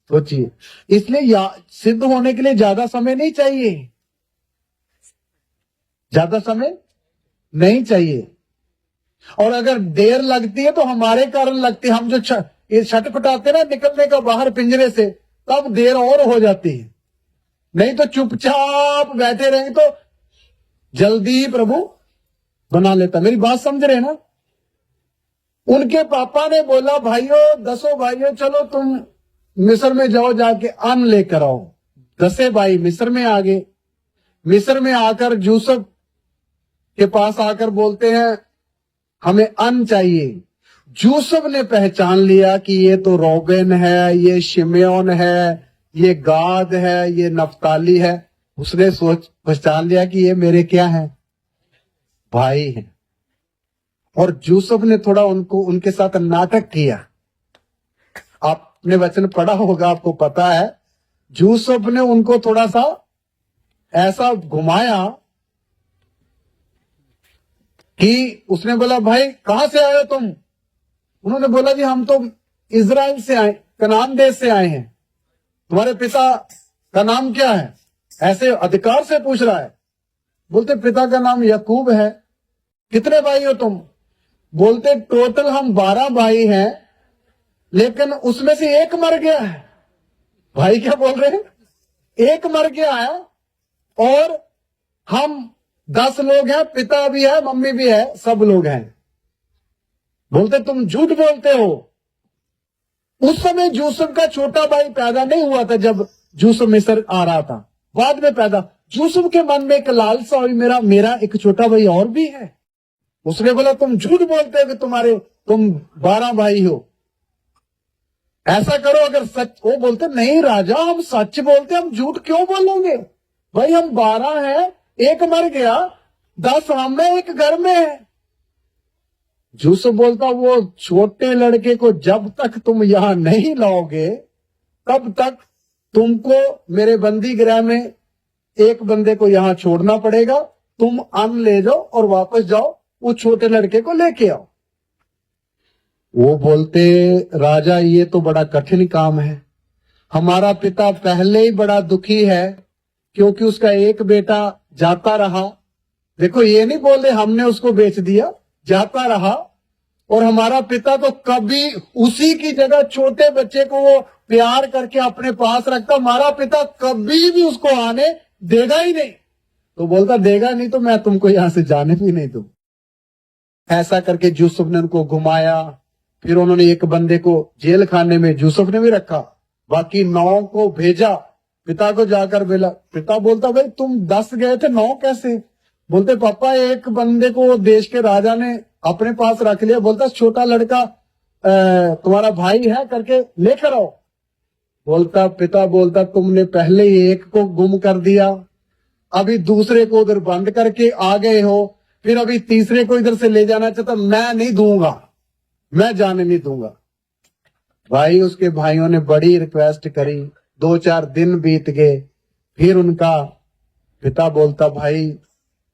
S2: सोचिए, इसलिए सिद्ध होने के लिए ज्यादा समय नहीं चाहिए, ज्यादा समय नहीं चाहिए। और अगर देर लगती है तो हमारे कारण लगती है। हम जो छटपटाते ना निकलने का बाहर पिंजरे से, तब देर और हो जाती है। नहीं तो चुपचाप बैठे रहेंगे तो जल्दी ही प्रभु बना लेता। मेरी बात समझ रहे ना? उनके पापा ने बोला, भाइयों, 10 भाइयों, चलो तुम मिस्र में जाओ, जाके अन्न लेकर आओ। 10 भाई मिस्र में आ गए। मिस्र में आकर यूसुफ के पास आकर बोलते हैं, हमें अन्न चाहिए। यूसुफ ने पहचान लिया कि ये तो रोबेन है, ये शिमयोन है, ये गाद है, ये नफ्ताली है। उसने पहचान लिया कि ये मेरे क्या है? भाई हैं। और यूसुफ ने थोड़ा उनके साथ नाटक किया। आपने वचन पढ़ा होगा, आपको पता है, यूसुफ ने उनको थोड़ा सा ऐसा घुमाया कि उसने बोला, भाई कहां से आए हो तुम? उन्होंने बोला जी हम तो इजराइल से आए, कनान देश से आए हैं। तुम्हारे पिता का नाम क्या है? ऐसे अधिकार से पूछ रहा है। बोलते पिता का नाम याकूब है। कितने भाई हो तुम? बोलते टोटल हम 12 भाई हैं, लेकिन उसमें से एक मर गया है। भाई क्या बोल रहे हैं? एक मर गया है और हम 10 लोग हैं, पिता भी है, मम्मी भी है, सब लोग हैं। बोलते तुम झूठ बोलते हो। उस समय यूसुफ का छोटा भाई पैदा नहीं हुआ था जब यूसुफ मिस्र आ रहा था, बाद में पैदा। यूसुफ के मन में एक लालसा हुई, मेरा एक छोटा भाई और भी है। उसने बोला तुम झूठ बोलते हो कि तुम 12 भाई हो। ऐसा करो, अगर सच। वो बोलते नहीं राजा, हम सच बोलते, हम झूठ क्यों बोलेंगे? भाई हम 12 हैं, एक मर गया, 10 हम में, एक घर में है। यूसुफ बोलता वो छोटे लड़के को जब तक तुम यहां नहीं लाओगे तब तक तुमको मेरे बंदी गृह में एक बंदे को यहां छोड़ना पड़ेगा। तुम अन्न ले जाओ और वापस जाओ, वो छोटे लड़के को लेके आओ। वो बोलते राजा ये तो बड़ा कठिन काम है, हमारा पिता पहले ही बड़ा दुखी है क्योंकि उसका एक बेटा जाता रहा। देखो ये नहीं बोले हमने उसको बेच दिया, जाता रहा। और हमारा पिता तो कभी उसी की जगह छोटे बच्चे को वो प्यार करके अपने पास रखता, हमारा पिता कभी भी उसको आने देगा ही नहीं। तो बोलता देगा नहीं तो मैं तुमको यहां से जाने भी नहीं दूं। ऐसा करके यूसुफ ने उनको घुमाया। फिर उन्होंने एक बंदे को जेल खाने में यूसुफ ने भी रखा, बाकी 9 को भेजा। पिता को जाकर बोला, पिता बोलता भाई तुम 10 गए थे, 9 कैसे? बोलते पापा एक बंदे को देश के राजा ने अपने पास रख लिया, बोलता छोटा लड़का तुम्हारा भाई है करके लेकर आओ। बोलता पिता बोलता तुमने पहले ही एक को गुम कर दिया, अभी दूसरे को उधर बंद करके आ गए हो, फिर अभी तीसरे को इधर से ले जाना चाहता, मैं नहीं दूंगा, मैं जाने नहीं दूंगा। भाई उसके भाइयों ने बड़ी रिक्वेस्ट करी, 2-4 दिन बीत गए। फिर उनका पिता बोलता भाई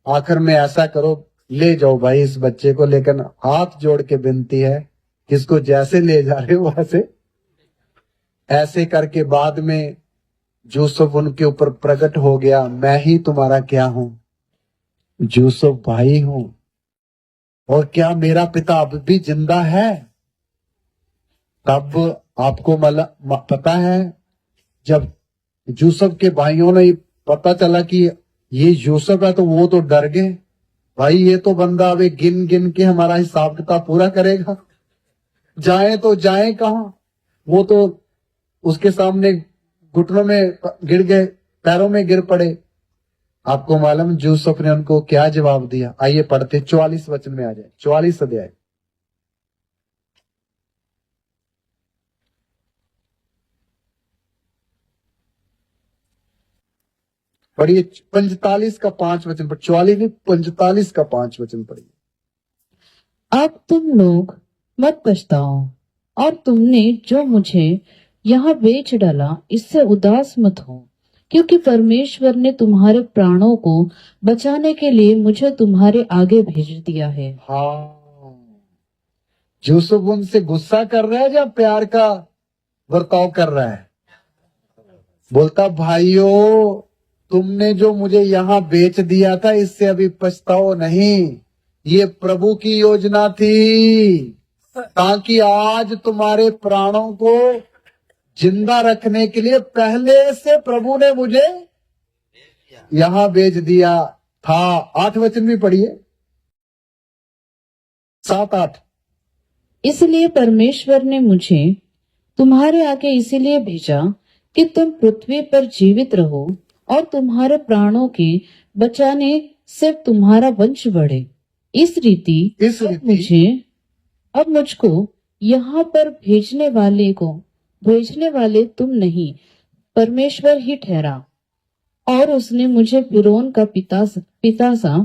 S2: आखिर में ऐसा करो, ले जाओ भाई इस बच्चे को, लेकिन हाथ जोड़ के विनती है किसको जैसे ले जा रहे हो वैसे। ऐसे करके बाद में यूसुफ उनके ऊपर प्रकट हो गया, मैं ही तुम्हारा क्या हूं? यूसुफ भाई हूं। और क्या मेरा पिता अब भी जिंदा है? तब आपको पता है जब यूसुफ के भाइयों ने पता चला कि ये यूसुफ है तो वो तो डर गए। भाई ये तो बंदा अभी गिन गिन के हमारा हिसाब किताब पूरा करेगा, जाए तो जाए कहां? वो तो उसके सामने घुटनों में गिर गए, पैरों में गिर पड़े। आपको मालूम यूसुफ ने उनको क्या जवाब दिया? आइए पढ़ते, 44 वचन में आ जाए, 44 अध्याय। पढ़िए 45 का 5 वचन पर, 44 नहीं 45 का 5 वचन पढ़िए।
S3: अब तुम लोग मत पछताओ और तुमने जो मुझे यहाँ बेच डाला इससे उदास मत हो, क्योंकि परमेश्वर ने तुम्हारे प्राणों को बचाने के लिए मुझे तुम्हारे आगे भेज दिया है।
S2: हाँ, यूसुफ उनसे गुस्सा कर रहा है या प्यार का बर्ताव कर रहा है? बोलता भाइयों तुमने जो मुझे यहाँ बेच दिया था इससे अभी पछताओ नहीं, ये प्रभु की योजना थी ताकि आज तुम्हारे प्राणों को जिंदा रखने के लिए पहले से प्रभु ने मुझे यहां भेज दिया था। 8 वचन भी पढ़िए, 7-8।
S3: इसलिए परमेश्वर ने मुझे तुम्हारे आगे इसीलिए भेजा कि तुम पृथ्वी पर जीवित रहो और तुम्हारे प्राणों के बचाने से तुम्हारा वंश बढ़े। इस रीति अब मुझको यहाँ पर भेजने वाले तुम नहीं, परमेश्वर ही ठहरा। और उसने मुझे फिरौन का पिता सा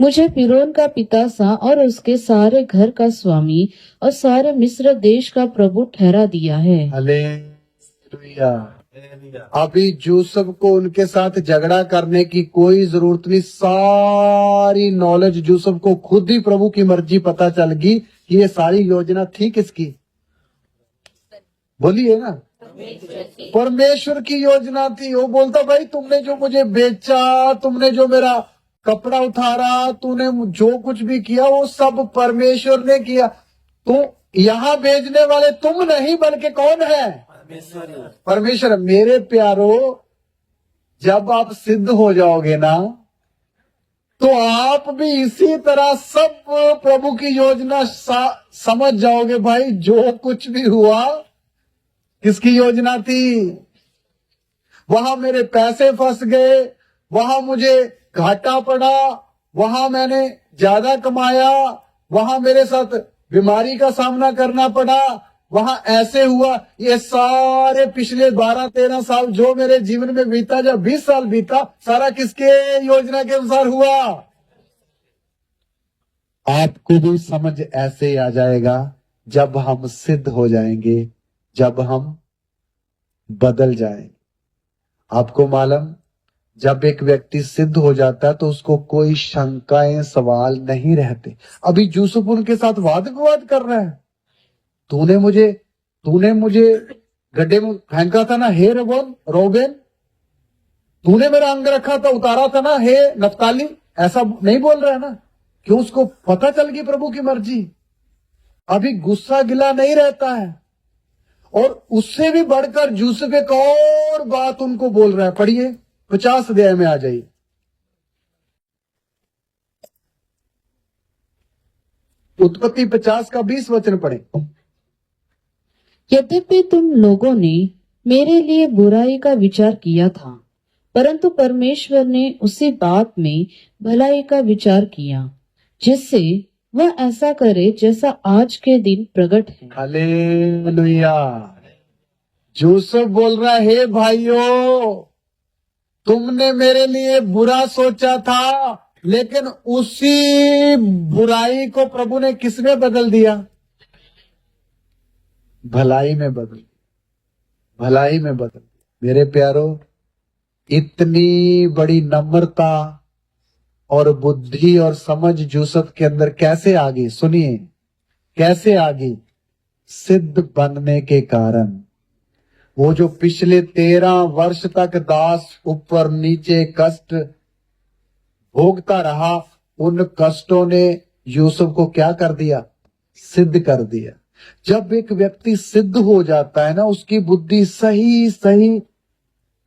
S3: मुझे फिरौन का पिता सा और उसके सारे घर का स्वामी और सारे मिस्र देश का प्रभु ठहरा दिया है।
S2: हालेलुया। अभी यूसुफ को उनके साथ झगड़ा करने की कोई जरूरत नहीं। सारी नॉलेज यूसुफ को खुद ही प्रभु की मर्जी पता चल गई कि ये सारी योजना थी किसकी। बोलिए ना, परमेश्वर की योजना थी। वो बोलता भाई तुमने जो मुझे बेचा, तुमने जो मेरा कपड़ा उतारा, तूने जो कुछ भी किया वो सब परमेश्वर ने किया। तो यहाँ भेजने वाले तुम नहीं बल्कि कौन है? परमेश्वर। मेरे प्यारो, जब आप सिद्ध हो जाओगे ना तो आप भी इसी तरह सब प्रभु की योजना समझ जाओगे। भाई जो कुछ भी हुआ किसकी योजना थी? वहां मेरे पैसे फंस गए, वहां मुझे घाटा पड़ा, वहां मैंने ज्यादा कमाया, वहां मेरे साथ बीमारी का सामना करना पड़ा, वहां ऐसे हुआ। ये सारे पिछले 12-13 साल जो मेरे जीवन में बीता, जब 20 साल बीता, सारा किसके योजना के अनुसार हुआ? आपको भी समझ ऐसे ही आ जाएगा जब हम सिद्ध हो जाएंगे, जब हम बदल जाएंगे। आपको मालूम, जब एक व्यक्ति सिद्ध हो जाता है तो उसको कोई शंकाएं सवाल नहीं रहते। अभी यूसुफ उनके साथ वाद विवाद कर रहा है। तूने मुझे गड्ढे में फेंका था ना, हे रोबेन, तूने मेरा अंग रखा था, उतारा था ना, हे नफ्ताली। ऐसा नहीं बोल रहा है ना? क्यों? उसको पता चल गई प्रभु की मर्जी। अभी गुस्सा गिला नहीं रहता है। और उससे भी बढ़कर यूसुफ एक और बात उनको बोल रहा है। पढ़िए 50 अध्याय में आ जाइए। उत्पत्ति 50 का 20 वचन पढ़े।
S3: यद्यपि तुम लोगों ने मेरे लिए बुराई का विचार किया था, परंतु परमेश्वर ने उसी बात में भलाई का विचार किया, जिससे वह ऐसा करे जैसा आज के दिन प्रकट है।
S2: हालेलुया। यूसुफ बोल रहा है, हे भाइयों, तुमने मेरे लिए बुरा सोचा था, लेकिन उसी बुराई को प्रभु ने किसमें बदल दिया? भलाई में बदल दिया। भलाई में बदल दिया। मेरे प्यारो, इतनी बड़ी नम्रता और बुद्धि और समझ यूसुफ के अंदर कैसे आ गई? सुनिए, कैसे आ गई? सिद्ध बनने के कारण। वो जो पिछले 13 वर्ष तक दास ऊपर नीचे कष्ट भोगता रहा, उन कष्टों ने यूसुफ को क्या कर दिया? सिद्ध कर दिया। जब एक व्यक्ति सिद्ध हो जाता है ना, उसकी बुद्धि सही सही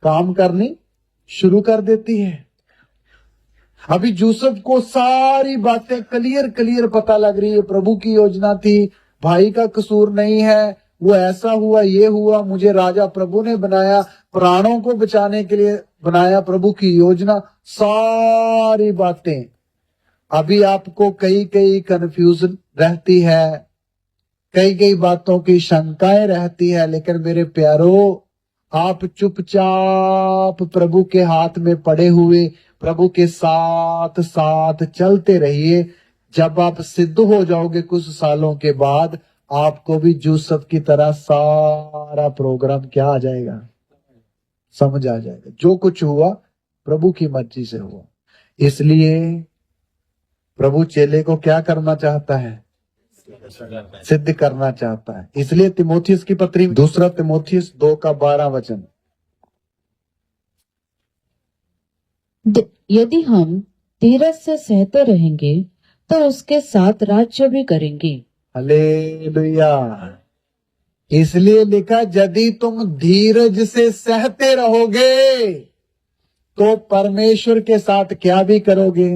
S2: काम करनी शुरू कर देती है। अभी यूसुफ को सारी बातें क्लियर पता लग रही है। प्रभु की योजना थी, भाई का कसूर नहीं है, वो ऐसा हुआ, ये हुआ, मुझे राजा प्रभु ने बनाया, प्राणों को बचाने के लिए बनाया, प्रभु की योजना, सारी बातें। अभी आपको कई कंफ्यूजन रहती है, कई बातों की शंकाएं रहती है, लेकिन मेरे प्यारो, आप चुपचाप प्रभु के हाथ में पड़े हुए प्रभु के साथ साथ चलते रहिए। जब आप सिद्ध हो जाओगे कुछ सालों के बाद, आपको भी यूसुफ की तरह सारा प्रोग्राम क्या आ जाएगा? समझ आ जाएगा। जो कुछ हुआ प्रभु की मर्जी से हुआ। इसलिए प्रभु चेले को क्या करना चाहता है? सिद्ध करना चाहता है। इसलिए तिमोथियस की पत्री 2 तिमोथियस 2 का 12 वचन।
S3: यदि हम धीरज से सहते रहेंगे तो उसके साथ राज्य भी करेंगे।
S2: हालेलुया। इसलिए लिखा, यदि तुम धीरज से सहते रहोगे तो परमेश्वर के साथ क्या भी करोगे।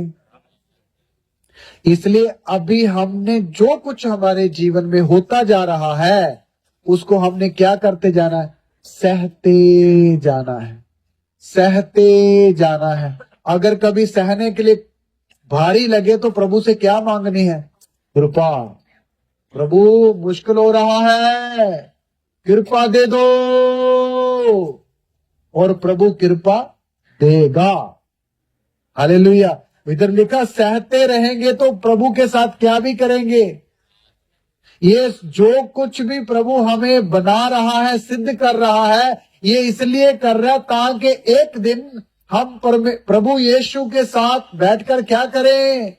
S2: इसलिए अभी हमने जो कुछ हमारे जीवन में होता जा रहा है, उसको हमने क्या करते जाना है? सहते जाना है, सहते जाना है। अगर कभी सहने के लिए भारी लगे तो प्रभु से क्या मांगनी है? कृपा। प्रभु मुश्किल हो रहा है, कृपा दे दो, और प्रभु कृपा देगा। हालेलुया। इधर लिखा सहते रहेंगे तो प्रभु के साथ क्या भी करेंगे। ये जो कुछ भी प्रभु हमें बना रहा है, सिद्ध कर रहा है, ये इसलिए कर रहा है ताकि एक दिन हम प्रभु यीशु के साथ बैठकर क्या करें,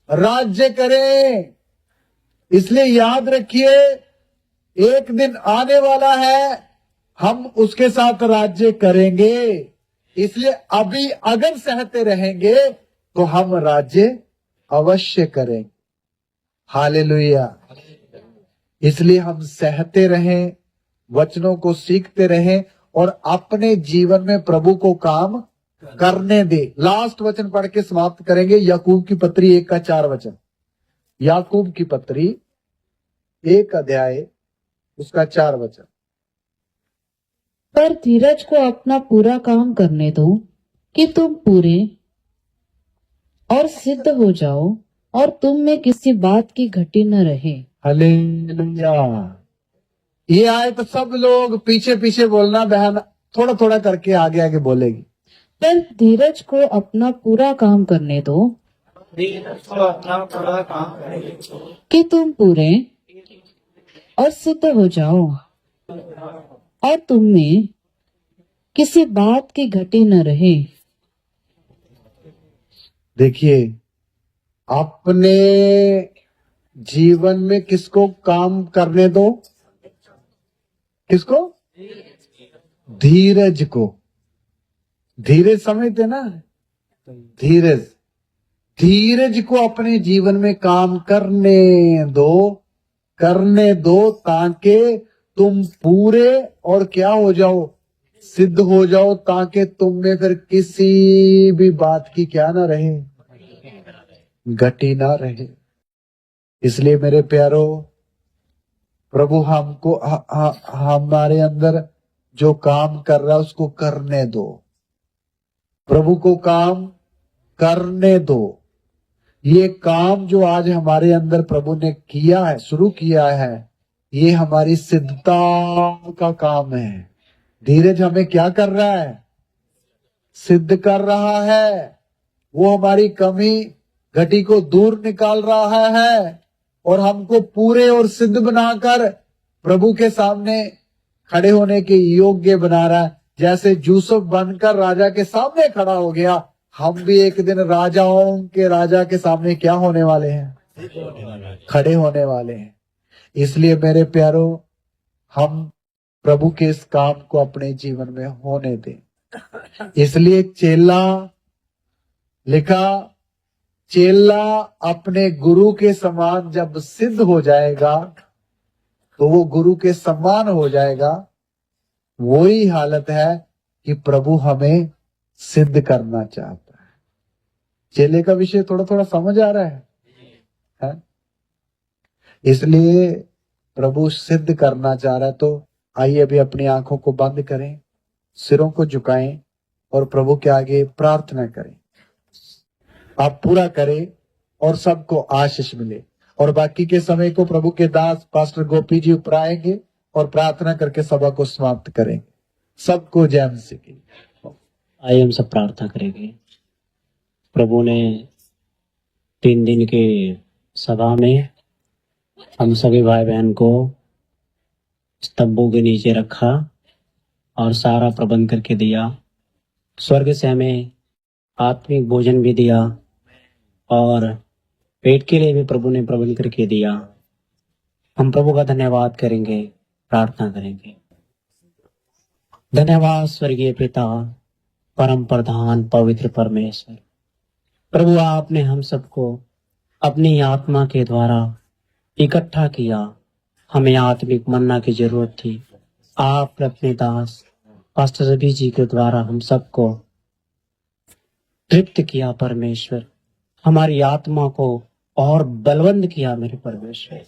S2: राज्य करें। इसलिए याद रखिए, एक दिन आने वाला है, हम उसके साथ राज्य करेंगे। इसलिए अभी अगर सहते रहेंगे तो हम राज्य अवश्य करेंगे। हालेलुया। इसलिए हम सहते रहें, वचनों को सीखते रहें और अपने जीवन में प्रभु को काम करने दे। लास्ट वचन पढ़ के समाप्त करेंगे, याकूब की पत्री 1 का 4 वचन। याकूब की पत्री 1 अध्याय उसका 4 वचन।
S3: पर धीरज को अपना पूरा काम करने दो कि तुम पूरे और सिद्ध हो जाओ और तुम में किसी बात की घटी न रहे।
S2: हालेलुया। ये आए तो सब लोग पीछे पीछे बोलना, बहन थोड़ा थोड़ा करके आगे आगे बोलेगी।
S3: पर धीरज को अपना पूरा काम करने दो कि तुम पूरे और सिद्ध हो जाओ और तुम में किसी बात की घटी न रहे।
S2: देखिए, अपने जीवन में किसको काम करने दो? किसको? धीरज को। धीरज समझते ना? धीरज, धीरज को अपने जीवन में काम करने दो ताकि तुम पूरे और क्या हो जाओ, सिद्ध हो जाओ, ताकि तुम में फिर किसी भी बात की क्या ना रहे, घटी ना रहे। इसलिए मेरे प्यारो, प्रभु हमको हमारे अंदर जो काम कर रहा है उसको करने दो। प्रभु को काम करने दो। ये काम जो आज हमारे अंदर प्रभु ने किया है, शुरू किया है, ये हमारी सिद्धता का काम है। धीरज हमें क्या कर रहा है? सिद्ध कर रहा है। वो हमारी कमी घटी को दूर निकाल रहा है और हमको पूरे और सिद्ध बनाकर प्रभु के सामने खड़े होने के योग्य बना रहा है। जैसे यूसुफ बनकर राजा के सामने खड़ा हो गया, हम भी एक दिन राजाओं के राजा के सामने क्या होने वाले हैं? खड़े होने वाले हैं। इसलिए मेरे प्यारो, हम प्रभु के इस काम को अपने जीवन में होने दें। इसलिए चेला लिखा, चेला अपने गुरु के समान जब सिद्ध हो जाएगा तो वो गुरु के समान हो जाएगा। वही हालत है कि प्रभु हमें सिद्ध करना चाहता है। चेले का विषय थोड़ा थोड़ा समझ आ रहा है? इसलिए प्रभु सिद्ध करना चाह रहा है। तो आइए अभी अपनी आंखों को बंद करें, सिरों को झुकाएं और प्रभु के आगे प्रार्थना करें। आप पूरा करें और सबको आशीष मिले। और बाकी के समय को प्रभु के दास पास्टर गोपी जी ऊपर आएंगे और प्रार्थना करके सभा को समाप्त करेंगे। सबको जय मसीह की।
S4: आइए हम सब प्रार्थना करेंगे। प्रभु ने 3 दिन के सभा में हम सभी भाई बहन को स्तंभों के नीचे रखा और सारा प्रबंध करके दिया। स्वर्ग से हमें आत्मिक भोजन भी दिया और पेट के लिए भी प्रभु ने प्रबंध करके दिया। हम प्रभु का धन्यवाद करेंगे, प्रार्थना करेंगे। धन्यवाद स्वर्गीय पिता, परम प्रधान, पवित्र परमेश्वर। प्रभु, आपने हम सबको अपनी आत्मा के द्वारा इकट्ठा किया। हमें आत्मिक मन्ना की जरूरत थी। आप अपने दास पास्टर रवि जी के द्वारा हम सबको तृप्त किया परमेश्वर। हमारी आत्मा को और बलवंत किया मेरे परमेश्वर।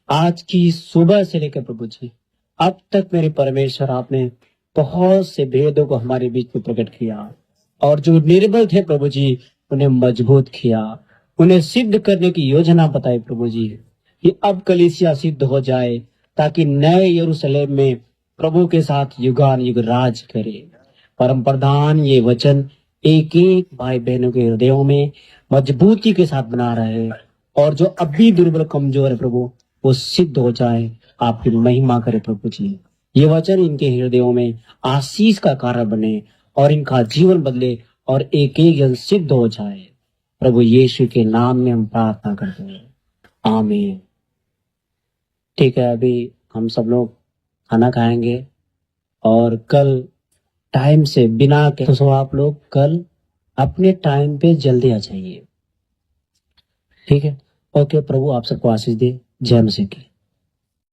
S4: आज की सुबह से लेकर प्रभु जी अब तक मेरे परमेश्वर, आपने बहुत से भेदों को हमारे बीच में प्रकट किया और जो निर्बल थे प्रभु जी, उन्हें मजबूत किया, उन्हें सिद्ध करने की योजना बताई प्रभु जी कि अब कलीसिया सिद्ध हो जाए ताकि नए यरूशलेम में प्रभु के साथ युगान युग राज करे। परम प्रधान, ये वचन एक एक भाई बहनों के हृदयों में मजबूती के साथ बना रहे, और जो अब भी दुर्बल कमजोर है प्रभु, वो सिद्ध हो जाए, आपकी महिमा करे प्रभु जी। ये वचन इनके हृदयों में आशीष का कारण बने और इनका जीवन बदले और एक एक जन सिद्ध हो जाए। प्रभु यीशु के नाम में हम प्रार्थना करते हैं, आमीन। ठीक है, अभी हम सब लोग खाना खाएंगे और कल टाइम से बिना के, तो आप लोग कल अपने टाइम पे जल्दी आ जाइए, ठीक है? ओके, प्रभु आप सबको आशीष दे। जय मसीह की।